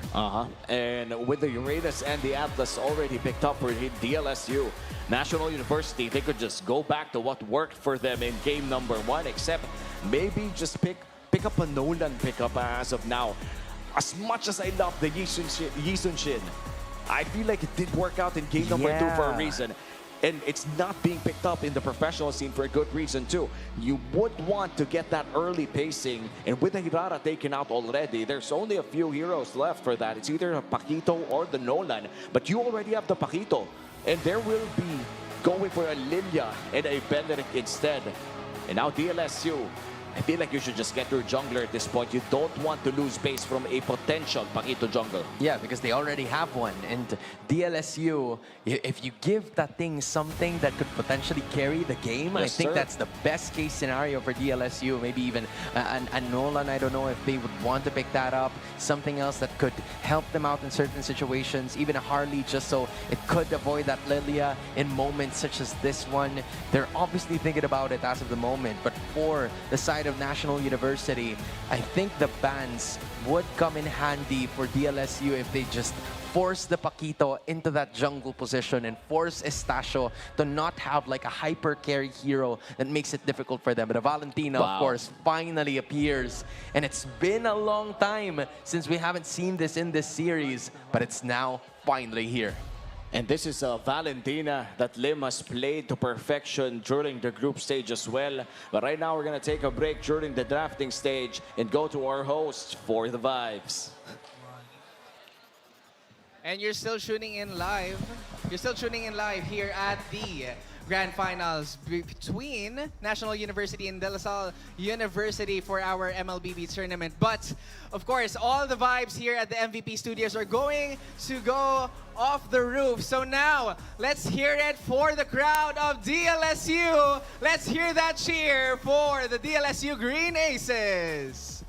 And with the Uranus and the Atlas already picked up for DLSU, National University, they could just go back to what worked for them in game number 1, except maybe just pick up a Nolan pickup as of now. As much as I love the Yisun Shin, I feel like it did work out in game number 2 for a reason. And it's not being picked up in the professional scene for a good reason too. You would want to get that early pacing, and with the Hirara taken out already, there's only a few heroes left for that. It's either a Paquito or the Nolan, but you already have the Paquito, and there will be going for a Lilia and a Benedict instead. And now DLSU, I feel like you should just get your jungler at this point. You don't want to lose base from a potential Paquito jungle. Yeah, because they already have one. And DLSU, if you give that thing something that could potentially carry the game, I think that's the best case scenario for DLSU. Maybe even a Nolan, I don't know if they would want to pick that up. Something else that could help them out in certain situations. Even a Harley, just so it could avoid that Lilia in moments such as this one. They're obviously thinking about it as of the moment. But for the side of National University, I think the bans would come in handy for DLSU if they just force the Paquito into that jungle position and force Estacio to not have like a hyper carry hero that makes it difficult for them. But Valentina, of course, finally appears, and it's been a long time since we haven't seen this in this series, but it's now finally here. And this is a Valentina that Lim has played to perfection during the group stage as well. But right now, we're going to take a break during the drafting stage and go to our host for the vibes. And you're still tuning in live. You're still tuning in live here at the Grand Finals between National University and De La Salle University for our MLBB tournament. But, of course, all the vibes here at the MVP Studios are going to go off the roof. So now, let's hear it for the crowd of DLSU. Let's hear that cheer for the DLSU Green Aces.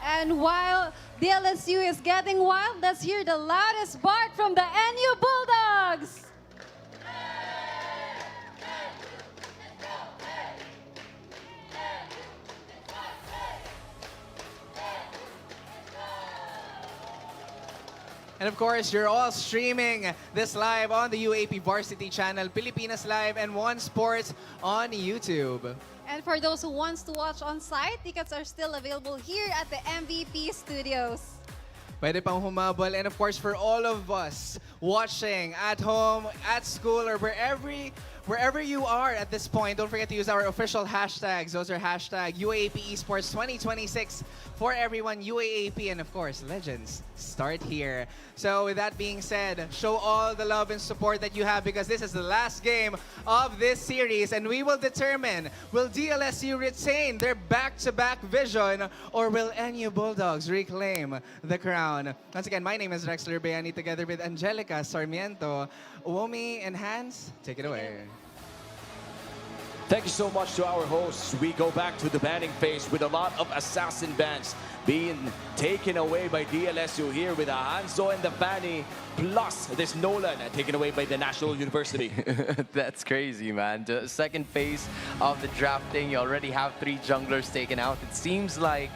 And while DLSU is getting wild, let's hear the loudest bark from the NU Bulldogs. And of course, you're all streaming this live on the UAAP Varsity channel, Pilipinas Live, and One Sports on YouTube. And for those who wants to watch on site, tickets are still available here at the MVP Studios. Pwede pang humabol. And of course, for all of us watching at home, at school, or wherever you are at this point, don't forget to use our official hashtags. Those are hashtag UAAP Esports 2026 for everyone, UAAP, and of course, Legends start here. So with that being said, show all the love and support that you have because this is the last game of this series and we will determine, will DLSU retain their back-to-back vision or will NU Bulldogs reclaim the crown? Once again, my name is Rexler Bayani together with Angelica Sarmiento, Uomi, and Hans. Take it away. Thank you so much to our hosts. We go back to the banning phase with a lot of assassin bans being taken away by DLSU here with a Hanzo and the Fanny, plus this Nolan taken away by the National University. That's crazy, man. The second phase of the drafting, you already have 3 junglers taken out. It seems like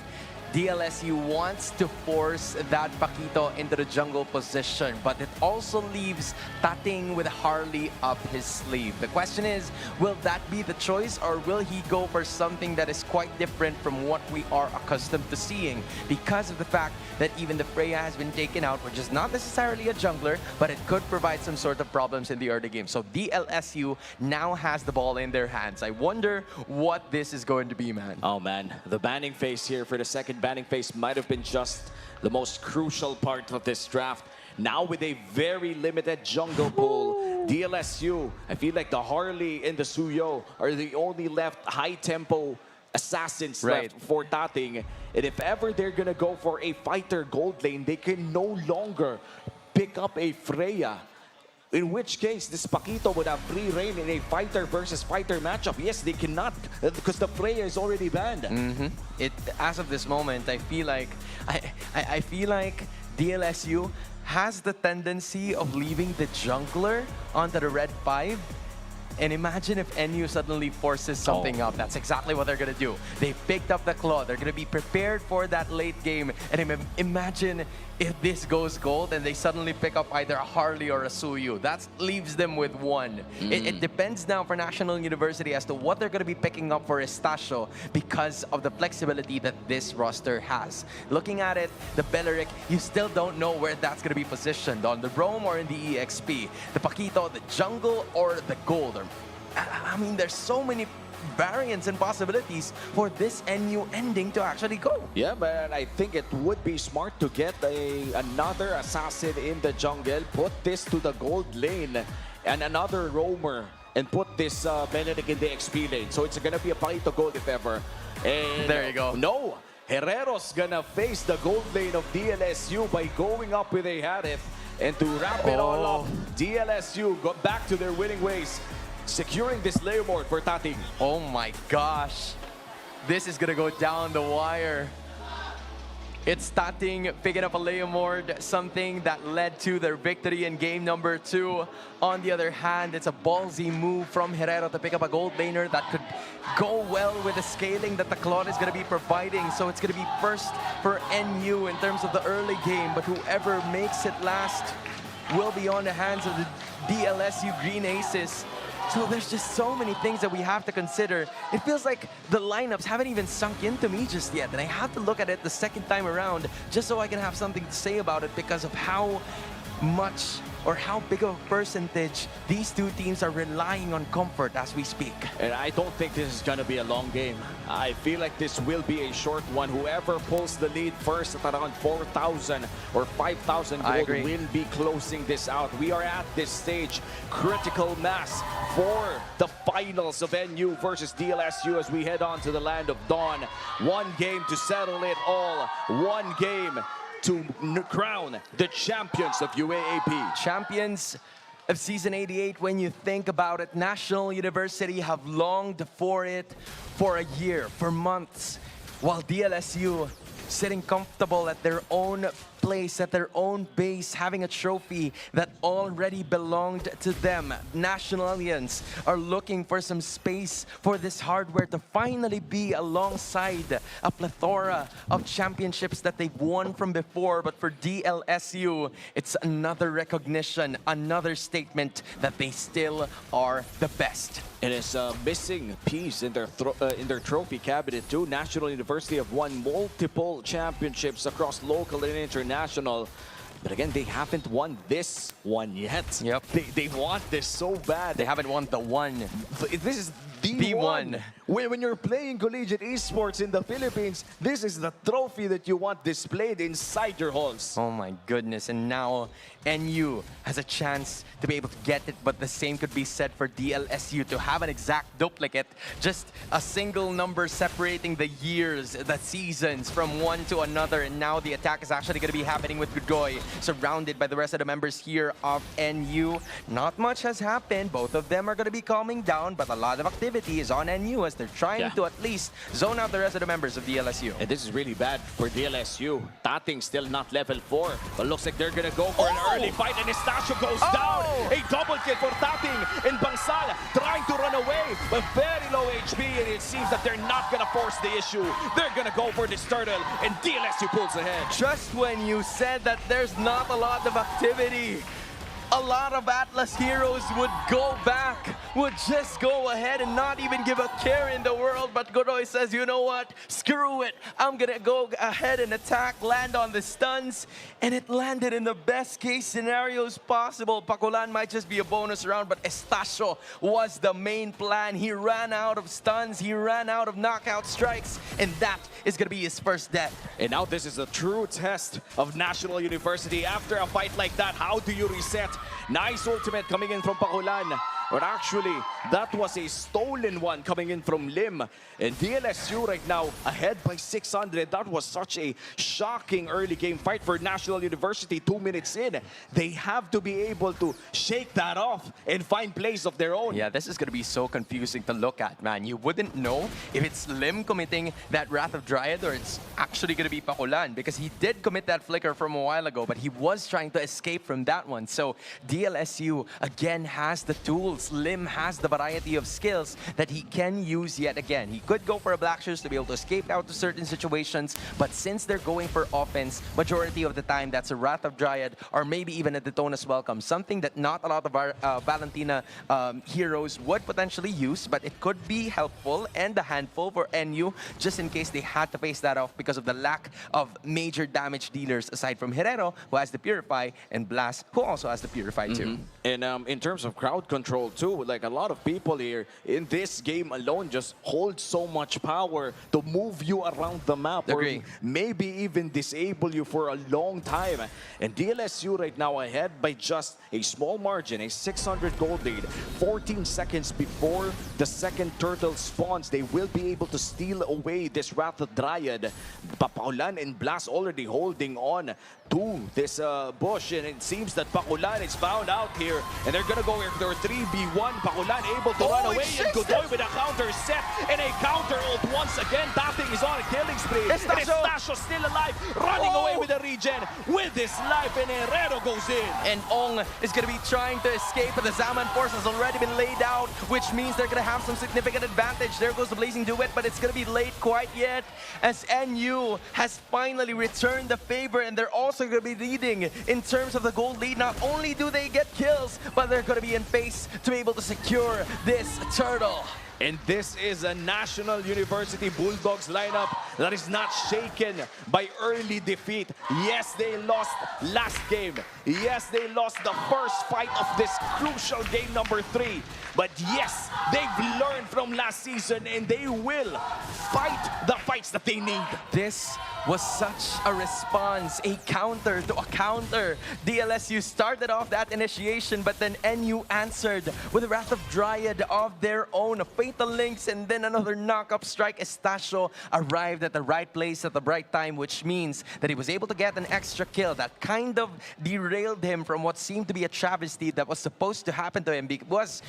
DLSU wants to force that Paquito into the jungle position, but it also leaves Tating with Harley up his sleeve. The question is, will that be the choice or will he go for something that is quite different from what we are accustomed to seeing? Because of the fact that even the Freya has been taken out, which is not necessarily a jungler, but it could provide some sort of problems in the early game. So DLSU now has the ball in their hands. I wonder what this is going to be, man. Oh man, the banning phase here for the second banning phase might have been just the most crucial part of this draft. Now with a very limited jungle pool, DLSU, I feel like the Harley and the Suyo are the only left high-tempo assassins left for Tating. And if ever they're gonna go for a fighter gold lane, they can no longer pick up a Freya. In which case, this Paquito would have free reign in a fighter versus fighter matchup. Yes, they cannot because the Freya is already banned. As of this moment, I feel like I feel like DLSU has the tendency of leaving the jungler onto the red 5. And imagine if NU suddenly forces something up. That's exactly what they're going to do. They picked up the claw. They're going to be prepared for that late game. And imagine if this goes gold and they suddenly pick up either a Harley or a Suyu. That leaves them with 1. It depends now for National University as to what they're going to be picking up for Estacio because of the flexibility that this roster has. Looking at it, the Belleric, you still don't know where that's going to be positioned, on the Roam or in the EXP. The Paquito, the jungle or the gold. I mean, there's so many variants and possibilities for this NU ending to actually go. Yeah, but I think it would be smart to get another assassin in the jungle, put this to the gold lane, and another roamer, and put this Benedict in the XP lane. So it's gonna be a Paquito gold if ever. And there you go. No, Herrero's gonna face the gold lane of DLSU by going up with a Harith. And to wrap it all up, DLSU got back to their winning ways, securing this Leomord for Tating. Oh my gosh. This is gonna go down the wire. It's Tating picking up a Leomord, something that led to their victory in game number 2. On the other hand, it's a ballsy move from Herrero to pick up a gold laner that could go well with the scaling that the Claude is going to be providing. So it's going to be first for NU in terms of the early game, but whoever makes it last will be on the hands of the DLSU Green Aces. So there's just so many things that we have to consider. It feels like the lineups haven't even sunk into me just yet, and I have to look at it the second time around just so I can have something to say about it because of how much or how big of a percentage these two teams are relying on comfort as we speak. And I don't think this is going to be a long game. I feel like this will be a short one. Whoever pulls the lead first at around 4,000 or 5,000 gold will be closing this out. We are at this stage, critical mass for the finals of NU versus DLSU as we head on to the land of Dawn. One game to settle it all. One game to crown the champions of UAAP. Champions of Season 88, when you think about it, National University have longed for it for a year, for months, while DLSU sitting comfortable at their own place, at their own base, having a trophy that already belonged to them. National Alliance are looking for some space for this hardware to finally be alongside a plethora of championships that they've won from before. But for DLSU, it's another recognition, another statement that they still are the best. It is a missing piece in their trophy cabinet too. National University have won multiple all championships across local and international. But again, they haven't won this one yet. Yep. They want this so bad. They haven't won the one. This is The one. When you're playing collegiate esports in the Philippines, this is the trophy that you want displayed inside your halls. Oh my goodness, and now NU has a chance to be able to get it, but the same could be said for DLSU to have an exact duplicate, just a single number separating the years, the seasons from one to another, and now the attack is actually going to be happening with Godoy, surrounded by the rest of the members here of NU. Not much has happened, both of them are going to be calming down, but a lot of activity is on NU as they're trying to at least zone out the rest of the members of DLSU. And this is really bad for DLSU. Tating still not level 4, but looks like they're gonna go for an early fight, and Estacio goes down. A double kill for Tating, and Bangsal trying to run away, but very low HP, and it seems that they're not gonna force the issue. They're gonna go for this turtle, and DLSU pulls ahead. Just when you said that there's not a lot of activity, a lot of Atlas heroes would go back, would just go ahead and not even give a care in the world. But Godoy says, you know what? Screw it. I'm going to go ahead and attack, land on the stuns. And it landed in the best case scenarios possible. Pakulan might just be a bonus round, but Estacio was the main plan. He ran out of stuns. He ran out of knockout strikes. And that is going to be his first death. And now this is a true test of National University. After a fight like that, how do you reset? Nice ultimate coming in from Pakulan. But actually, that was a stolen one coming in from Lim. And DLSU right now ahead by 600. That was such a shocking early game fight for National University 2 minutes in. They have to be able to shake that off and find plays of their own. Yeah, this is going to be so confusing to look at, man. You wouldn't know if it's Lim committing that Wrath of Dryad or it's actually going to be Pakulan, because he did commit that flicker from a while ago, but he was trying to escape from that one. So DLSU again has the tools. Lim has the variety of skills that he can use yet again. He could go for a Black Shoes to be able to escape out to certain situations, but since they're going for offense, majority of the time that's a Wrath of Dryad or maybe even a Daytona's Welcome, something that not a lot of our Valentina heroes would potentially use, but it could be helpful and a handful for NU just in case they had to face that off because of the lack of major damage dealers aside from Herrero, who has the Purify, and Blast, who also has the Purify too. And in terms of crowd control too, like a lot of people here in this game alone just hold so much power to move you around the map, Agree. or maybe even disable you for a long time. And DLSU right now ahead by just a small margin, a 600 gold lead. 14 seconds before the second turtle spawns, they will be able to steal away this Wrath of Dryad. Pakulan and Blast already holding on to this bush, and it seems that Pakulan is found out here, and they're gonna go for 3v1. Pakulan able to run away, and Godoy with a counter set and a counter ult once again. Tating is on a killing spree. Estacio still alive, running away with the regen with his life, and Herrero goes in. And Ong is going to be trying to escape, but the Zaman force has already been laid out, which means they're going to have some significant advantage. There goes the Blazing Duet, but it's going to be late quite yet, as NU has finally returned the favor, and they're also going to be leading in terms of the gold lead. Not only do they get kills, but they're going to be in pace to be able to secure this turtle. And this is a National University Bulldogs lineup that is not shaken by early defeat. Yes, they lost last game. Yes, they lost the first fight of this crucial game number 3. But yes, they've learned from last season, and they will fight the fights that they need. This was such a response, a counter to a counter. DLSU started off that initiation, but then NU answered with a Wrath of Dryad of their own. A Fatal Links and then another knock-up strike. Estacio arrived at the right place at the right time, which means that he was able to get an extra kill that kind of derailed him from what seemed to be a travesty that was supposed to happen to him, because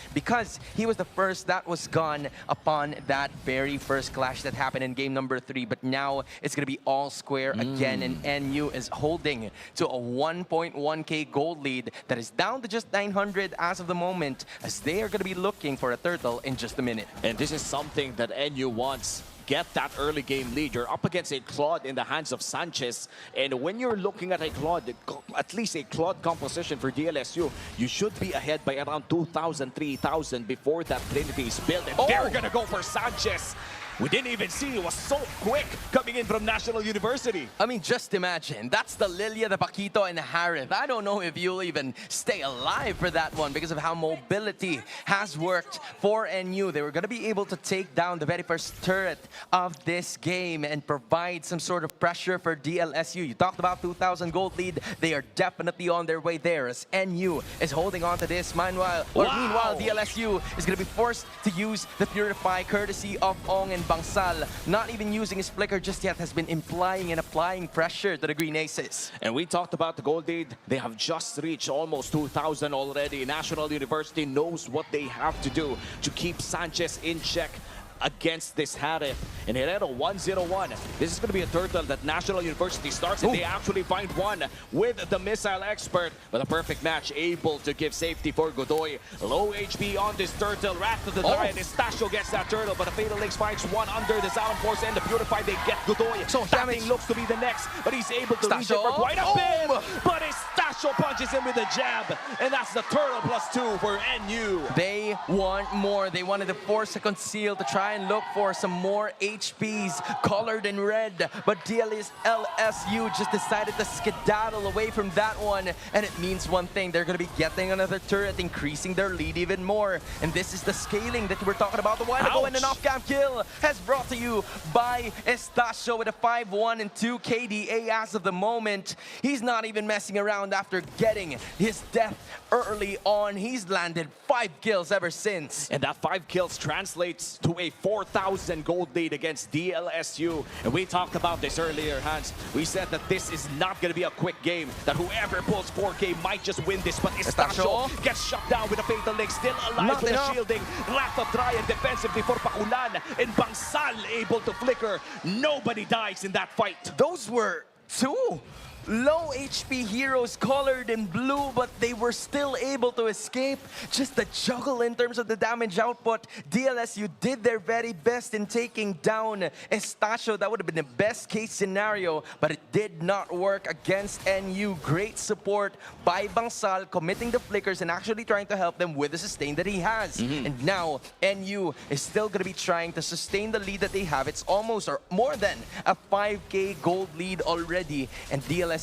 he was the first that was gone upon that very first clash that happened in game number 3. But now it's going to be all square again, and NU is holding to a 1.1k gold lead that is down to just 900 as of the moment, as they are going to be looking for a turtle in just a minute. And this is something that NU wants. Get that early game lead. You're up against a Claude in the hands of Sanchez, and when you're looking at a Claude, at least a Claude composition for DLSU, you should be ahead by around 2,000, 3,000 before that Trinity is built, and they're gonna go for Sanchez. we didn't even see. It was so quick coming in from National University. I mean, just imagine. That's the Lilia, the Paquito, and the Harith. I don't know if you'll even stay alive for that one because of how mobility has worked for NU. They were going to be able to take down the very first turret of this game and provide some sort of pressure for DLSU. You talked about 2,000 gold lead. They are definitely on their way there as NU is holding on to this. Meanwhile, DLSU is going to be forced to use the Purify courtesy of Ong and Bangsal. Not even using his flicker just yet has been implying and applying pressure to the Green Aces. And we talked about the gold lead. They have just reached almost 2,000 already. National University knows what they have to do to keep Sanchez in check against this Harith. And Herrero 101. This is going to be a turtle that National University starts, and they actually find one with the missile expert. But a perfect match, able to give safety for Godoy. Low HP on this turtle. Wrath of the Dryad. Estacio gets that turtle, but the Fatal Links finds one under the Sound Force and the Purify. They get Godoy. So that thing looks to be the next, but he's able to reach it for quite a bit. But Estacio punches him with a jab, and that's the turtle +2 for NU. They want more. They wanted to force a conceal to try and look for some more HPs colored in red, but DLSU just decided to skedaddle away from that one, and it means one thing: they're going to be getting another turret, increasing their lead even more. And this is the scaling that we're talking about a while ago, and an off-cam kill has brought to you by Estacio with a 5-1 and 2 KDA as of the moment. He's not even messing around after getting his death early on. He's landed 5 kills ever since. And that 5 kills translates to a 4,000 gold lead against DLSU. And we talked about this earlier, Hans. We said that this is not going to be a quick game, that whoever pulls 4K might just win this, but Estacio gets shut down with a Fatal Link, still alive with the shielding. Wrath of Dryad defensively for Pakulan, and Bangsal able to flicker. Nobody dies in that fight. Those were 2 low HP heroes colored in blue, but they were still able to escape. Just the juggle in terms of the damage output. DLSU did their very best in taking down Estacio. That would have been the best case scenario, but it did not work against NU. Great support by Bangsal, committing the flickers and actually trying to help them with the sustain that he has. And now NU is still going to be trying to sustain the lead that they have. It's almost or more than a 5K gold lead already, and DLSU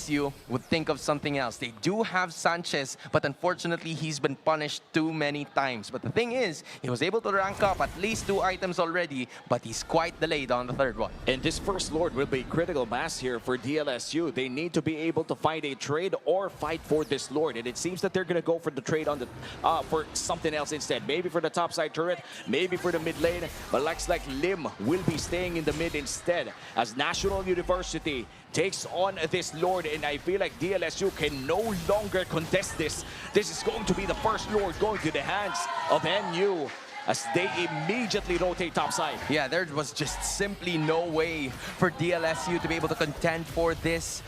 would think of something else. They do have Sanchez, but unfortunately he's been punished too many times. But the thing is, he was able to rank up at least 2 items already, but he's quite delayed on the 3rd one. And this first Lord will be critical mass here for DLSU. They need to be able to find a trade or fight for this Lord. And it seems that they're going to go for the trade on the for something else instead. Maybe for the top side turret, maybe for the mid lane. But looks like Lim will be staying in the mid instead, as National University takes on this Lord, and I feel like DLSU can no longer contest this. This is going to be the first Lord going to the hands of NU as they immediately rotate topside. Yeah, there was just simply no way for DLSU to be able to contend for this,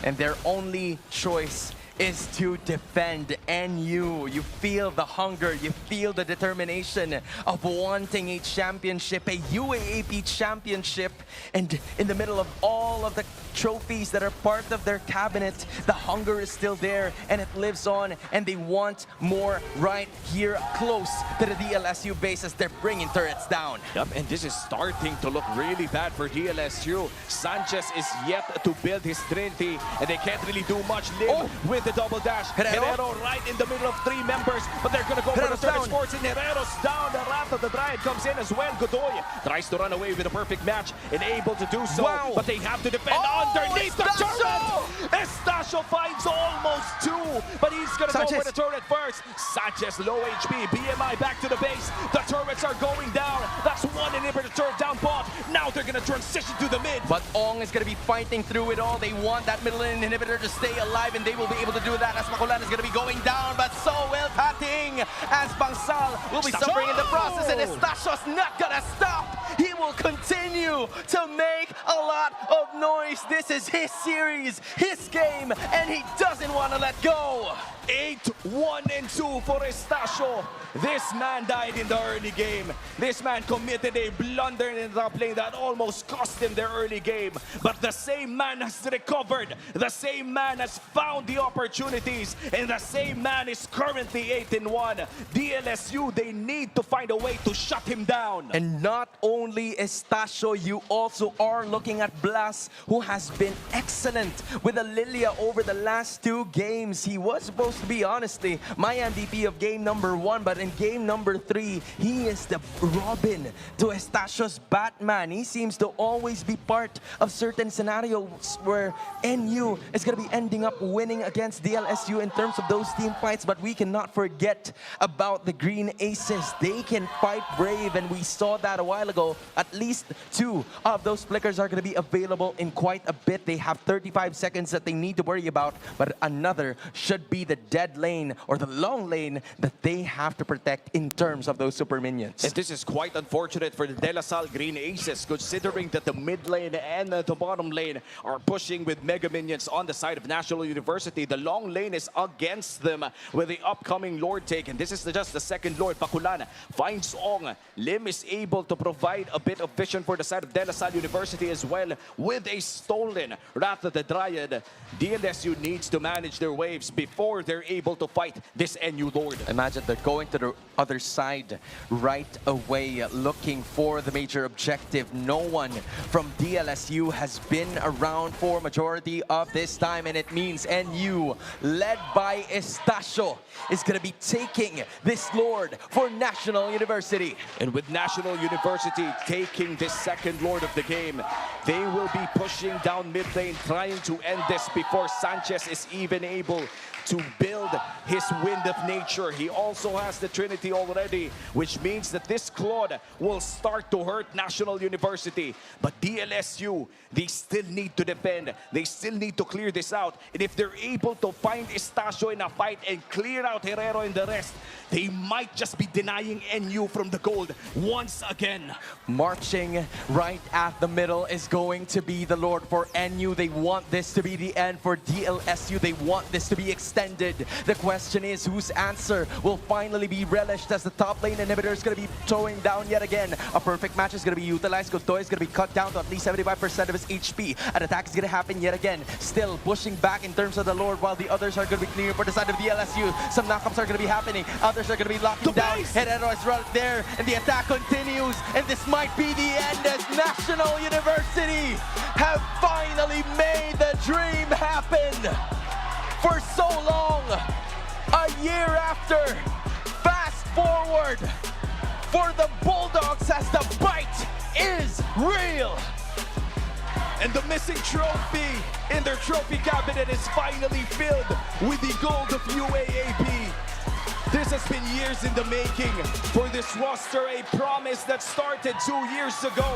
and their only choice is to defend NU. You feel the hunger, you feel the determination of wanting a championship, a UAAP championship, and in the middle of all of the trophies that are part of their cabinet, the hunger is still there and it lives on, and they want more right here close to the DLSU base as they're bringing turrets down. Yep, and this is starting to look really bad for DLSU. Sanchez is yet to build his trinity, and they can't really do much. Lim with the double dash. Herrero right in the middle of 3 members, but they're gonna go for the turret sports, and Herrero's down. The Wrath of the Dryad comes in as well. Godoy tries to run away with a perfect match and able to do so, but they have to defend underneath the turret. Estacio finds almost 2, but he's gonna go for the turret first. Sanchez low HP, BMI back to the base. The turrets are going down. That's 1 inhibitor turret down bot. Now they're gonna transition to the mid. But Ong is gonna be fighting through it all. They want that middle lane inhibitor to stay alive, and they will be able to do that as Makulan is gonna be going down, but so will Tating, as Bangsal will be suffering in the process, and Estacio's not gonna stop. He will continue to make a lot of noise. This is his series, his game, and he doesn't want to let go. 8-1-2 for Estacio. This man died in the early game. This man committed a blunder in the top lane that almost cost him their early game. But the same man has recovered. The same man has found the opportunities. And the same man is currently 8-1. DLSU, they need to find a way to shut him down. And not only Estacio, you also are looking at Blas, who has been excellent with the Lilia over the last 2 games. He was supposed to be, honestly, my MVP of game number 1, but in game number 3, he is the Robin to Estacio's Batman. He seems to always be part of certain scenarios where NU is going to be ending up winning against DLSU in terms of those team fights, but we cannot forget about the Green Aces. They can fight brave, and we saw that a while ago. At least 2 of those flickers are going to be available in quite a bit. They have 35 seconds that they need to worry about, but another should be the dead lane or the long lane that they have to protect in terms of those super minions. And this is quite unfortunate for the De La Salle Green Aces, considering that the mid lane and the bottom lane are pushing with mega minions on the side of National University. The long lane is against them with the upcoming Lord take, and this is just the second Lord. Bakulan finds Ong. Lim is able to provide a bit of vision for the side of De La Salle University as well with a stolen Wrath of the Dryad. DLSU needs to manage their waves before they're able to fight this NU Lord. Imagine they're going to the other side right away, looking for the major objective. No one from DLSU has been around for majority of this time, and it means NU, led by Estacio, is going to be taking this Lord for National University. And with National University taking this second Lord of the game, they will be pushing down mid lane, trying to end this before Sanchez is even able to build his Wind of Nature. He also has the Trinity already, which means that this Claude will start to hurt National University. But DLSU, they still need to defend. They still need to clear this out. And if they're able to find Estacio in a fight and clear out Herrero and the rest, they might just be denying NU from the gold once again. Marching right at the middle is going to be the Lord for NU. They want this to be the end. For DLSU, they want this to be extended. The question is, whose answer will finally be relished as the top lane inhibitor is going to be throwing down yet again. A perfect match is going to be utilized. Gotoy is going to be cut down to at least 75% of his HP. An attack is going to happen yet again. Still pushing back in terms of the Lord, while the others are going to be clearing for the side of DLSU. Some knockups are going to be happening. Others are going to be locking down. Herrero is right there, and the attack continues. And this might be the end, as National University have finally made the dream happen. For so long, a year after, fast forward for the Bulldogs as the bite is real. And the missing trophy in their trophy cabinet is finally filled with the gold of UAAP. This has been years in the making for this roster. A promise that started 2 years ago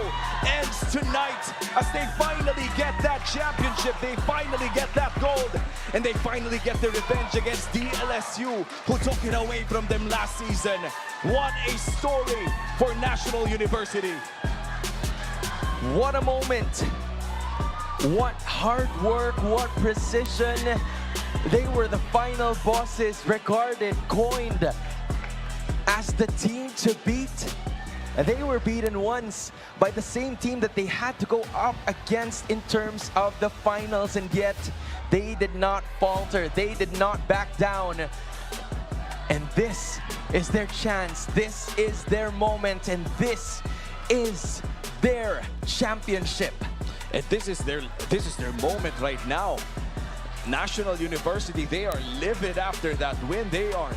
ends tonight as they finally get that championship. They finally get that gold, and they finally get their revenge against DLSU, who took it away from them last season. What a story for National University. What a moment. What hard work, what precision. They were the final bosses, regarded, coined as the team to beat. They were beaten once by the same team that they had to go up against in terms of the finals, and yet they did not falter. They did not back down. And this is their chance. This is their moment, and this is their championship. And this is their moment right now. National University, they are livid after that win. They are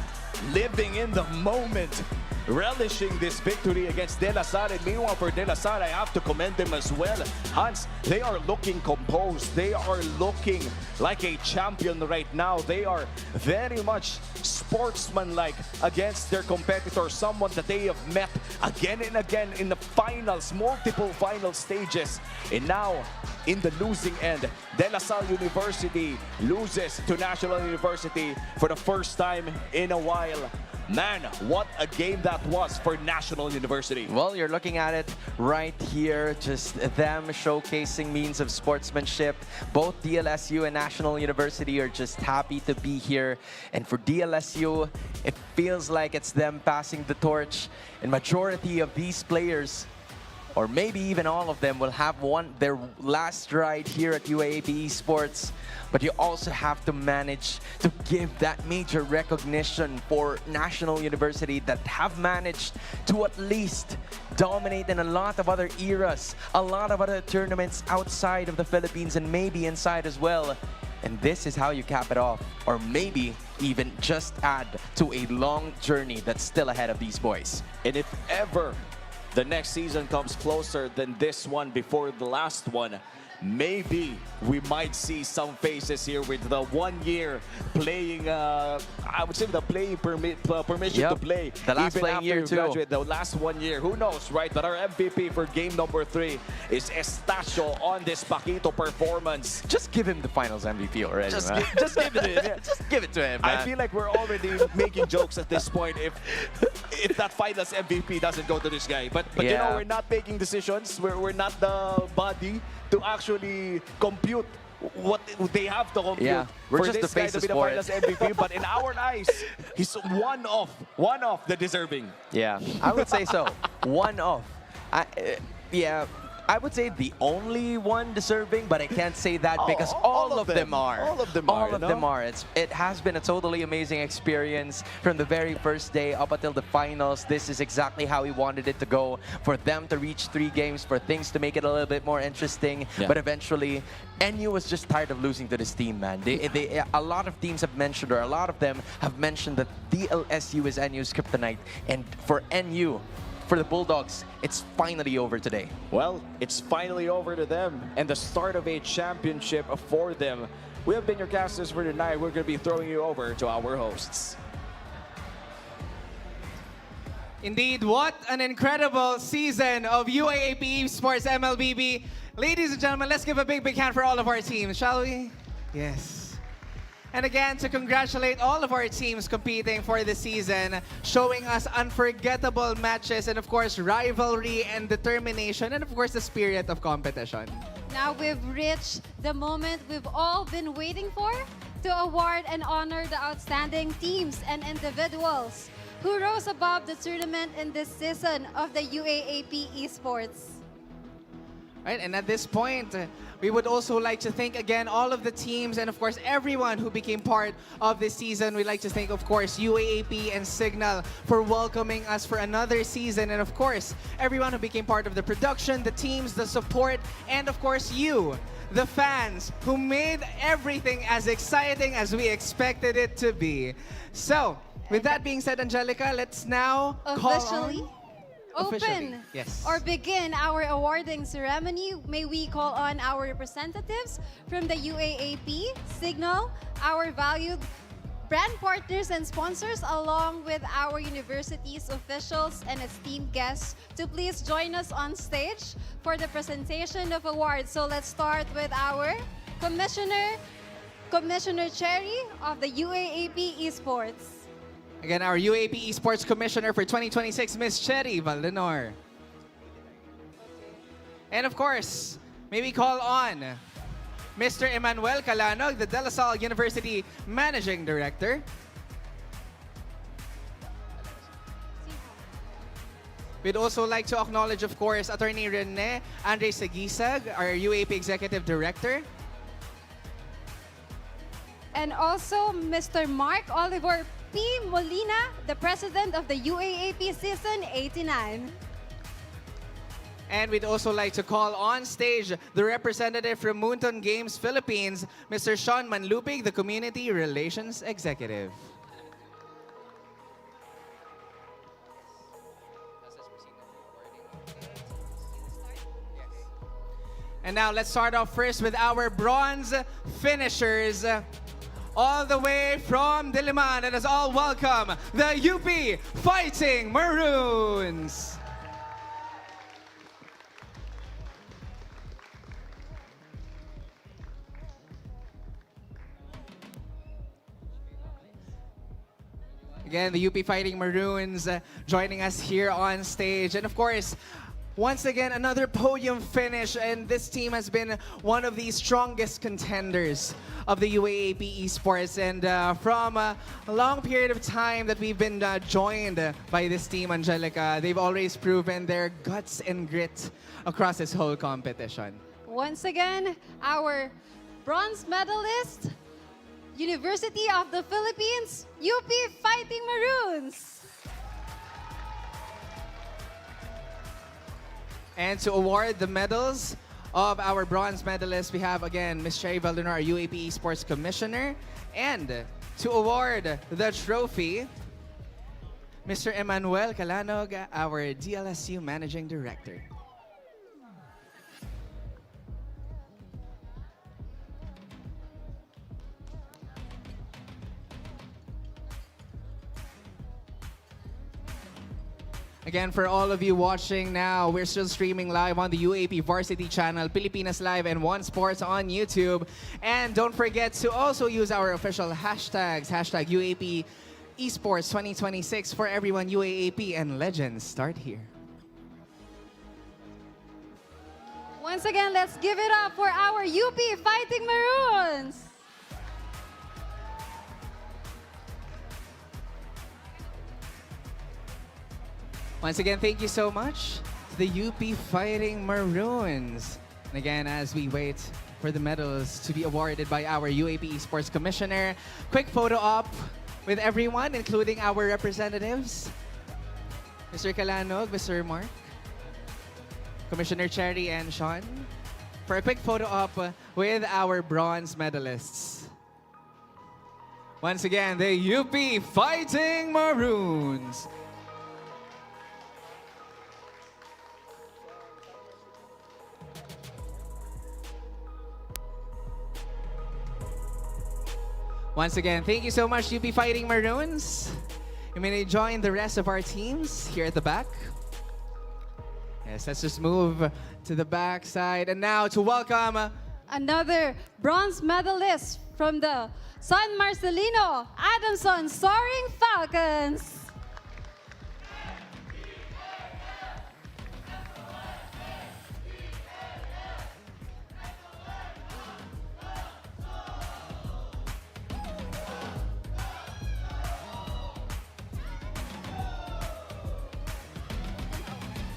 living in the moment, relishing this victory against De La Salle. And meanwhile, for De La Salle, I have to commend them as well. Hans, they are looking composed. They are looking like a champion right now. They are very much sportsmanlike against their competitor, someone that they have met again and again in the finals, multiple final stages. And now, in the losing end, De La Salle University loses to National University for the first time in a while. Man, what a game that was for National University. Well, you're looking at it right here, just them showcasing means of sportsmanship. Both DLSU and National University are just happy to be here. And for DLSU, it feels like it's them passing the torch. And majority of these players, or maybe even all of them, will have their last ride here at UAAP Esports. But you also have to manage to give that major recognition for National University that have managed to at least dominate in a lot of other eras, a lot of other tournaments outside of the Philippines and maybe inside as well. And this is how you cap it off, or maybe even just add to a long journey that's still ahead of these boys. And if ever the next season comes closer than this one before the last one, maybe we might see some faces here with the 1 year playing, I would say the playing permission to play. The last even playing after year you too. graduate, the last 1 year. Who knows, right? But our MVP for game number 3 is Estacio on this Paquito performance. Just give him the finals MVP already, Just man. give it to him. Yeah. Just give it to him, man. I feel like we're already making jokes at this point if that finals MVP doesn't go to this guy. But you Yeah. know, we're not making decisions. We're not the body to actually compute what they have to compute. Yeah, we're for just this the guy to faces be the for finals it. MVP. But in our eyes, he's one of the deserving. Yeah, I would say so. One of. Yeah, I would say the only one deserving, but I can't say that because all of them are. All of them are. All of them are. It has been a totally amazing experience from the very first day up until the finals. This is exactly how we wanted it to go, for them to reach 3 games, for things to make it a little bit more interesting. Yeah. But eventually, NU was just tired of losing to this team, man. A lot of teams have mentioned, or a lot of them have mentioned, that DLSU is NU's kryptonite. And for NU, for the Bulldogs, it's finally over today. Well, it's finally over to them and the start of a championship for them. We have been your casters for tonight. We're going to be throwing you over to our hosts. Indeed, what an incredible season of UAAP Esports MLBB. Ladies and gentlemen, let's give a big hand for all of our teams, shall we? Yes. And again, to congratulate all of our teams competing for the season, showing us unforgettable matches and of course rivalry and determination and of course the spirit of competition. Now we've reached the moment we've all been waiting for, to award and honor the outstanding teams and individuals who rose above the tournament in this season of the UAAP Esports. Right, and at this point, we would also like to thank again all of the teams and of course everyone who became part of this season. We'd like to thank of course UAAP and Signal for welcoming us for another season, and of course everyone who became part of the production, the teams, the support, and of course you, the fans, who made everything as exciting as we expected it to be. So, with that being said, Angelica, let's now Officially Officially, open yes. or begin our awarding ceremony. May we call on our representatives from the UAAP, Signal, our valued brand partners and sponsors, along with our university's officials and esteemed guests, to please join us on stage for the presentation of awards. So let's start with our Commissioner Cherry of the UAAP Esports. Again, our UAAP Esports Commissioner for 2026, Ms. Cherry Valdenor. And of course, may we call on Mr. Emmanuel Calanog, the De La Salle University Managing Director. We'd also like to acknowledge, of course, Attorney Rene Andre Sagisag, our UAAP Executive Director. And also Mr. Mark Oliver P. Molina, the president of the UAAP Season 89. And we'd also like to call on stage the representative from Moonton Games Philippines, Mr. Sean Manlupig, the Community Relations Executive. And now let's start off first with our bronze finishers. All the way from Diliman, let us all welcome the UP Fighting Maroons. Again, the UP Fighting Maroons joining us here on stage. And of course, once again, another podium finish, and this team has been one of the strongest contenders of the UAAP Esports. And from a long period of time that we've been joined by this team, Angelica, they've always proven their guts and grit across this whole competition. Once again, our bronze medalist, University of the Philippines, UP Fighting Maroons. And to award the medals of our bronze medalists, we have again Ms. Sherry Valdenar, our UAP Esports Commissioner. And to award the trophy, Mr. Emmanuel Calanog, our DLSU Managing Director. Again, for all of you watching now, we're still streaming live on the UAP Varsity channel, Pilipinas Live, and One Sports on YouTube. And don't forget to also use our official hashtags, hashtag UAP Esports 2026 for everyone. UAAP and Legends start here. Once again, let's give it up for our UP Fighting Maroons. Once again, thank you so much to the UP Fighting Maroons. And again, as we wait for the medals to be awarded by our UAP Esports Commissioner, quick photo op with everyone, including our representatives. Mr. Calanog, Mr. Mark, Commissioner Cherry, and Sean, for a quick photo op with our bronze medalists. Once again, the UP Fighting Maroons. Once again, thank you so much, UP Fighting Maroons. You may join the rest of our teams here at the back. Yes, let's just move to the back side. And now to welcome Another bronze medalist from the San Marcelino Adamson Soaring Falcons.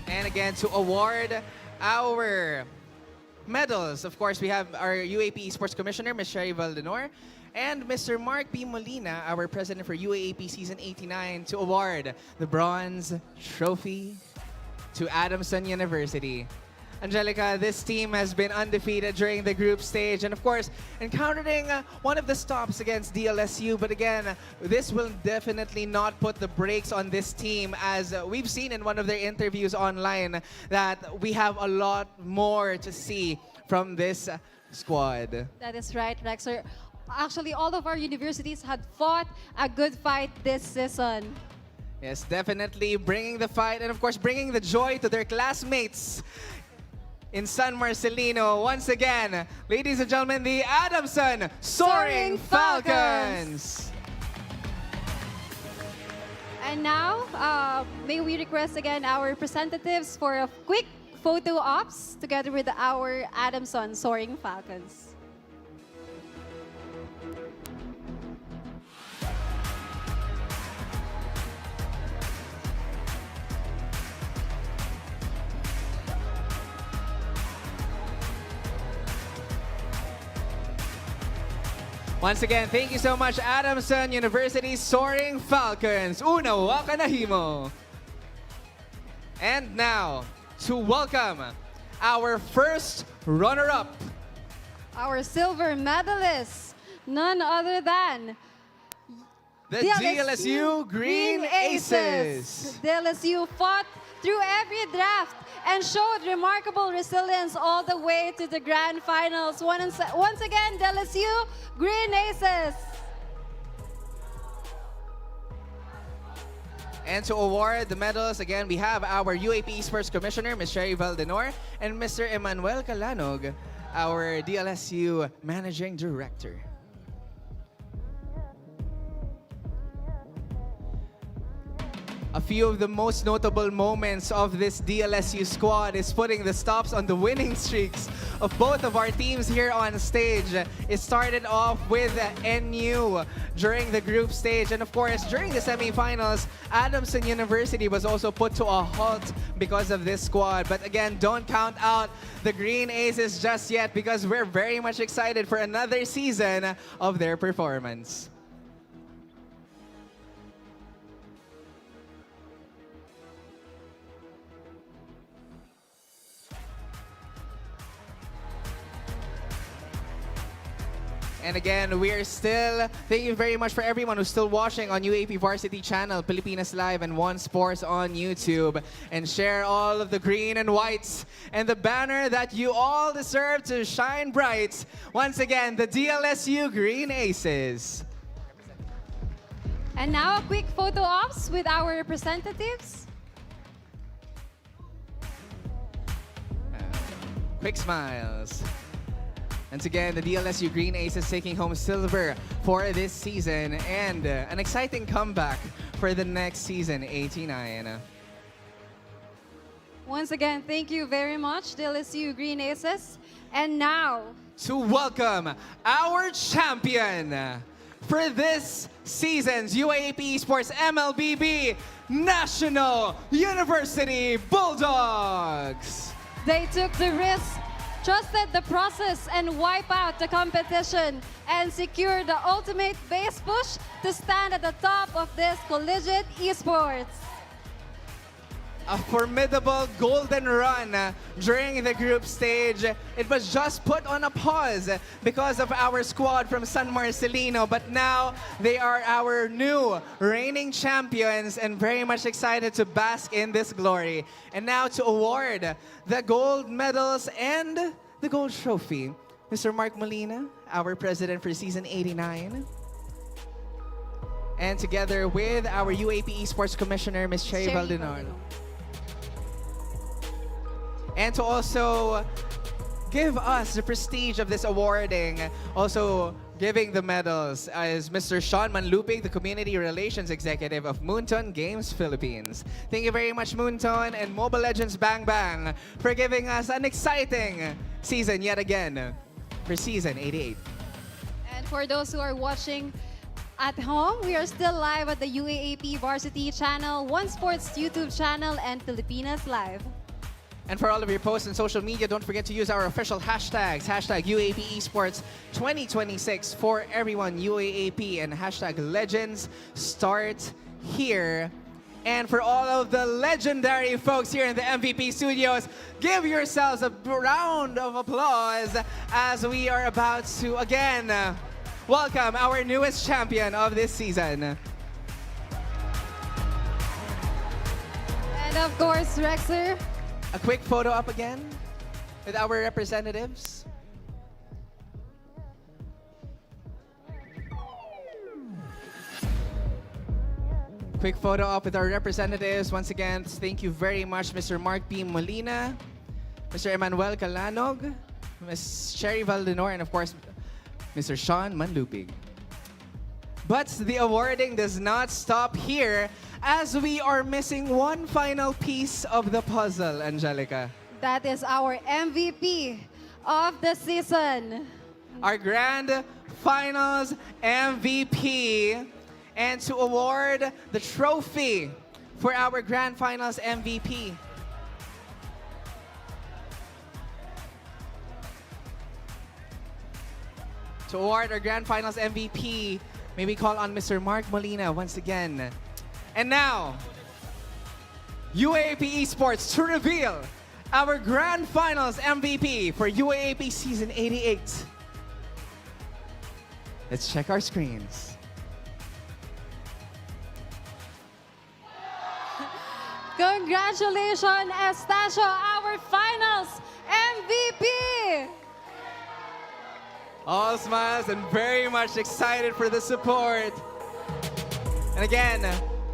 And again, to award our medals, of course, we have our UAP Esports Commissioner, Ms. Sherry Valdenar, and Mr. Mark P. Molina, our President for UAAP Season 89, to award the bronze trophy to Adamson University. Angelica, this team has been undefeated during the group stage and, of course, encountering one of the stops against DLSU. But again, this will definitely not put the brakes on this team, as we've seen in one of their interviews online that we have a lot more to see from this squad. That is right, Rexer. Actually, all of our universities had fought a good fight this season. Yes, definitely bringing the fight and, of course, bringing the joy to their classmates in San Marcelino. Once again, ladies and gentlemen, the Adamson Soaring Falcons. And now, may we request again our representatives for a quick photo ops together with our Adamson Soaring Falcons. Once again, thank you so much, Adamson University Soaring Falcons. Una waka na himo. And now, to welcome our first runner-up. Our silver medalist, none other than The DLSU Green Aces. DLSU fought through every draft and showed remarkable resilience all the way to the grand finals. Once again, DLSU Green Aces. And to award the medals, again, we have our UAP Esports Commissioner, Ms. Sherry Valdenar, and Mr. Emmanuel Calanog, our DLSU Managing Director. few of the most notable moments of this DLSU squad is putting the stops on the winning streaks of both of our teams here on stage. It started off with NU during the group stage, and of course, during the semifinals, Adamson University was also put to a halt because of this squad. But again, don't count out the Green Aces just yet, because we're very much excited for another season of their performance. And again, we are still, thank you very much for everyone who's still watching on UAP Varsity channel, Pilipinas Live, and One Sports on YouTube. And share all of the green and whites and the banner that you all deserve to shine bright. Once again, the DLSU Green Aces. And now a quick photo ops with our representatives. Quick smiles. Once again, the DLSU Green Aces taking home silver for this season, and an exciting comeback for the next season, 89. Once again, thank you very much, DLSU Green Aces. And now, to welcome our champion for this season's UAAP Esports MLBB National University Bulldogs. they took the risk, trusted the process, and wipe out the competition and secure the ultimate base push to stand at the top of this collegiate esports. A formidable golden run during the group stage. It was just put on a pause because of our squad from San Marcelino, but now they are our new reigning champions and very much excited to bask in this glory. And now to award the gold medals and the gold trophy, Mr. Mark Molina, our president for season 89. And together with our UAP Esports Commissioner, Ms. Cherry Valdinar. And to also give us the prestige of this awarding, also giving the medals, is Mr. Sean Manlupig, the Community Relations Executive of Moonton Games Philippines. Thank you very much, Moonton and Mobile Legends Bang Bang, for giving us an exciting season yet again for season 88. And for those who are watching at home, we are still live at the UAAP Varsity channel, One Sports YouTube channel, and Pilipinas Live. And for all of your posts on social media, don't forget to use our official hashtags, hashtag UAP Esports 2026 for everyone, UAAP, and hashtag Legends Start Here. And for all of the legendary folks here in the MVP studios, give yourselves a round of applause as we are about to again welcome our newest champion of this season. And of course, Rexer. A quick photo up again with our representatives. Quick photo up with our representatives. Once again, thank you very much, Mr. Mark B. Molina, Mr. Emmanuel Calanog, Ms. Cherry Valdenor, and of course, Mr. Sean Manlupig. But the awarding does not stop here, as we are missing one final piece of the puzzle, Angelica. That is our MVP of the season. Our Grand Finals MVP. And to award the trophy for our Grand Finals MVP, to award our Grand Finals MVP, may we call on Mr. Mark Molina once again. And now, UAAP Esports to reveal our Grand Finals MVP for UAAP Season 88. Let's check our screens. Congratulations, Estacio, our finals MVP! All smiles and very much excited for the support. And again,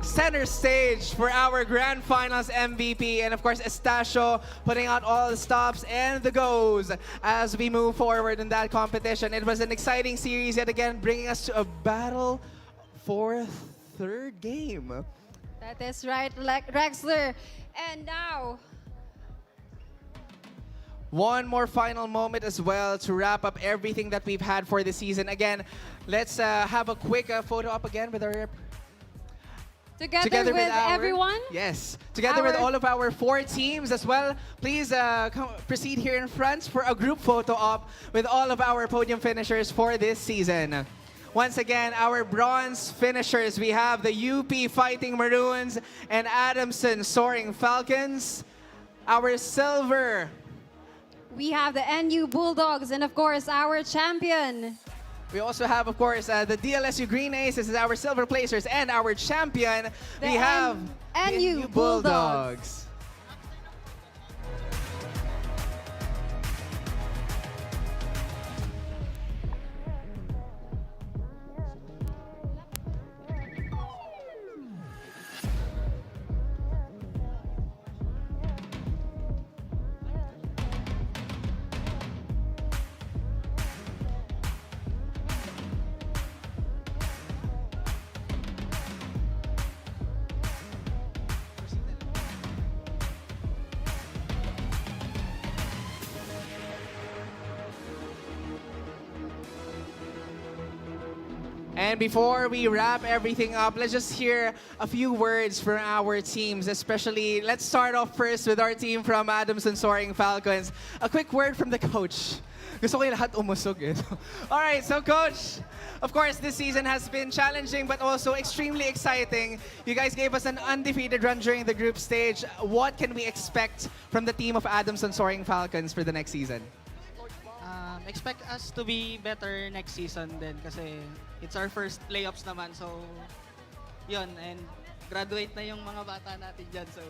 center stage for our Grand Finals MVP. And of course, Estacio putting out all the stops and the goes as we move forward in that competition. It was an exciting series yet again, bringing us to a battle for third game. That is right, Rexler. And now, One more final moment as well to wrap up everything that we've had for the season. Again, let's have a quick photo up again with our together with everyone. Yes, together with all of our 4 teams as well. Please proceed here in front for a group photo op with all of our podium finishers for this season. Once again, our bronze finishers, we have the UP Fighting Maroons and Adamson Soaring Falcons. Our silver, We have the NU Bulldogs and of course our champion. we also have, of course, the DLSU Green Aces as our silver placers, and our champion, The we have NU Bulldogs. And before we wrap everything up, let's just hear a few words from our teams, especially, let's start off first with our team from Adamson Soaring Falcons. A quick word from the coach. Gusto ko yung lahat umusog eh. All right, so coach, of course, this season has been challenging but also extremely exciting. You guys gave us an undefeated run during the group stage. What can we expect from the team of Adamson Soaring Falcons for the next season? Expect us to be better next season din kasi it's our first playoffs naman. So, yun. And graduate na yung mga bata natin dyan. So,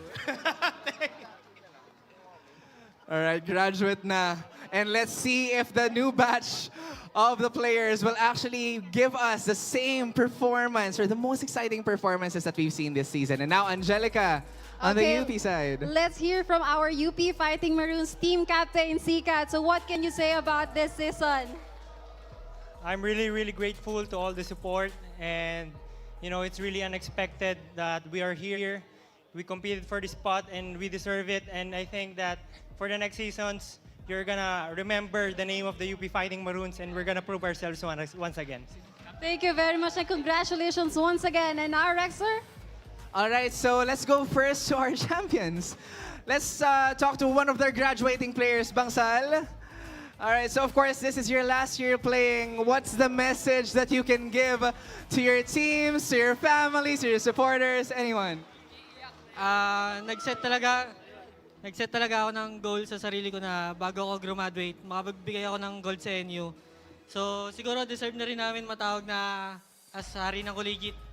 All right, graduate na. And let's see if the new batch of the players will actually give us the same performance or the most exciting performances that we've seen this season. And now, Angelica, on the UP side. Let's hear from our UP Fighting Maroons team captain, Sikat. So what can you say about this season? I'm really, really grateful to all the support, and you know, it's really unexpected that we are here. We competed for the spot and we deserve it, and I think that for the next seasons, you're gonna remember the name of the UP Fighting Maroons, and we're gonna prove ourselves once again. Thank you very much and congratulations once again. And now, Rexler? All right, so let's go first to our champions. Let's talk to one of their graduating players, Bangsal. All right, so of course, this is your last year playing. What's the message that you can give to your teams, to your families, to your supporters, anyone? nag-set talaga ako ng goal sa sarili ko na bago ako graduate, makapagbigay ako ng gold sa NU. So siguro deserve na rin namin matawag na as hari ng collegiate.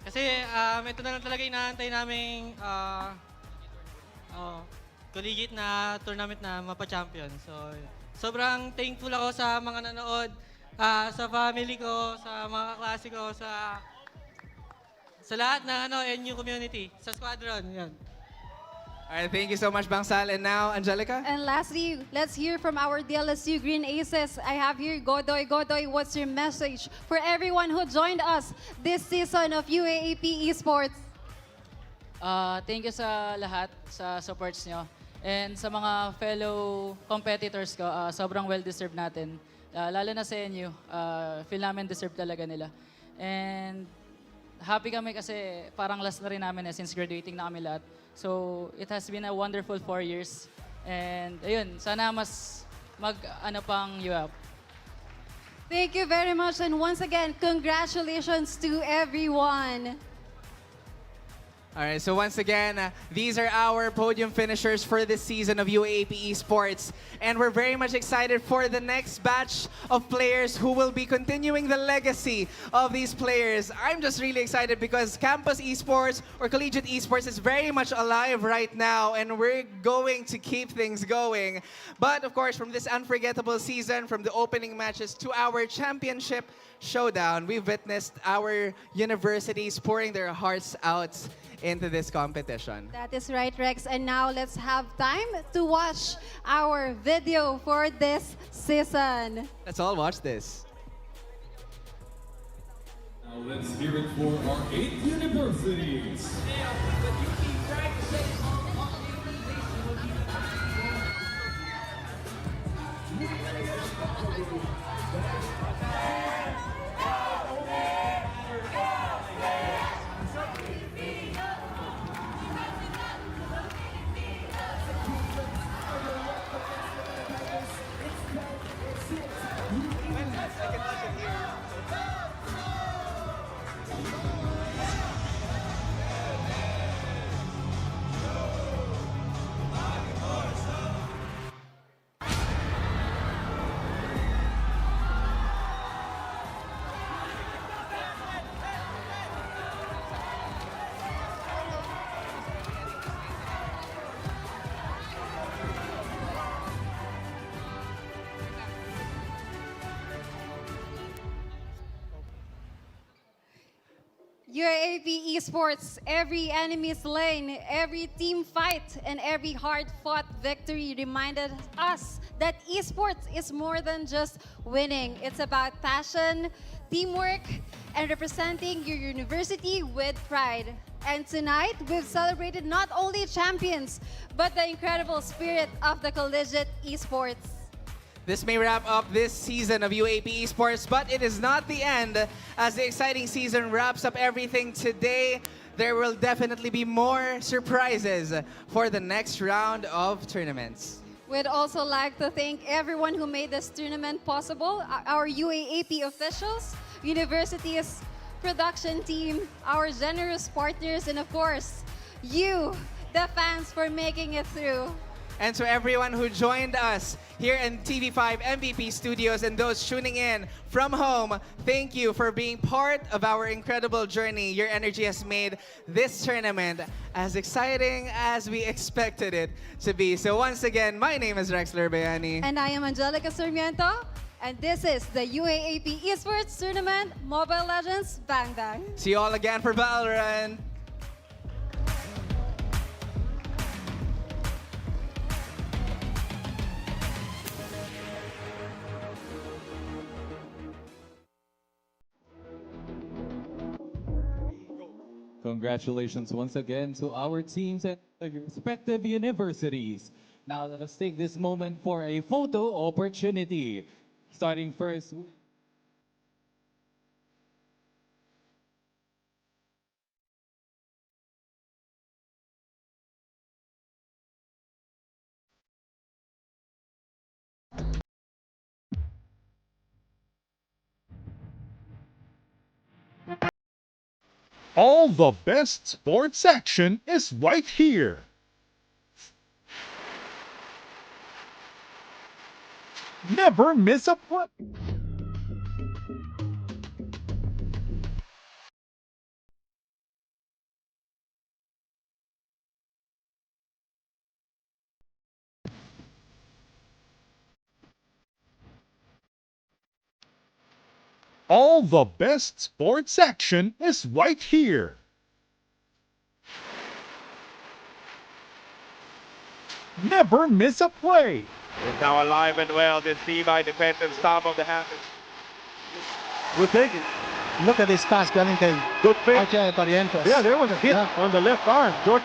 Kasi ito na lang talaga inaantay naming collegiate na tournament na mapa-champion. So sobrang thankful ako sa mga nanood, sa family ko, sa mga kaklase ko, sa lahat ng NU community, sa squadron. Yan. All right, thank you so much, Bangsal. And now, Angelica? And lastly, let's hear from our DLSU Green Aces. I have here Godoy. Godoy, what's your message for everyone who joined us this season of UAAP Esports? Thank you sa lahat sa supports nyo. And sa mga fellow competitors ko, sobrang well-deserved natin. Lalo na sa inyo, feel namin deserve talaga nila. And happy kami kasi parang last na rin namin since graduating na kami lahat. So it has been a wonderful 4 years. And ayun, sana mas pang UAAP. Thank you very much. And once again, congratulations to everyone. All right, so once again, these are our podium finishers for this season of UAAP Esports. And we're very much excited for the next batch of players who will be continuing the legacy of these players. I'm just really excited because campus esports or collegiate esports is very much alive right now, and we're going to keep things going. But of course, from this unforgettable season, from the opening matches to our championship showdown, we've witnessed our universities pouring their hearts out into this competition. That is right, Rex. And now let's have time to watch our video for this season. Let's all watch this. Now let's hear it for our 8 universities. UAAP Esports, every enemy slain, every team fight, and every hard-fought victory reminded us that esports is more than just winning. It's about passion, teamwork, and representing your university with pride. And tonight, we've celebrated not only champions, but the incredible spirit of the collegiate esports. This may wrap up this season of UAAP Esports, but it is not the end. As the exciting season wraps up everything today, there will definitely be more surprises for the next round of tournaments. We'd also like to thank everyone who made this tournament possible, our UAAP officials, universities, production team, our generous partners, and of course, you, the fans, for making it through. And to everyone who joined us here in TV5 MVP Studios and those tuning in from home, thank you for being part of our incredible journey. Your energy has made this tournament as exciting as we expected it to be. So once again, my name is Rexler Bayani. And I am Angelica Sarmiento. And this is the UAAP Esports Tournament Mobile Legends Bang Bang. See you all again for Valorant. Congratulations once again to our teams at their respective universities. Now let us take this moment for a photo opportunity. Starting first. All the best sports action is right here. Never miss a play. All the best sports action is right here. Never miss a play. It's now alive and well. This Levi defensive stop of the half. Good take it. Look at this pass coming to Good fit. Archie Torrientos. Yeah, there was a hit on the left arm. George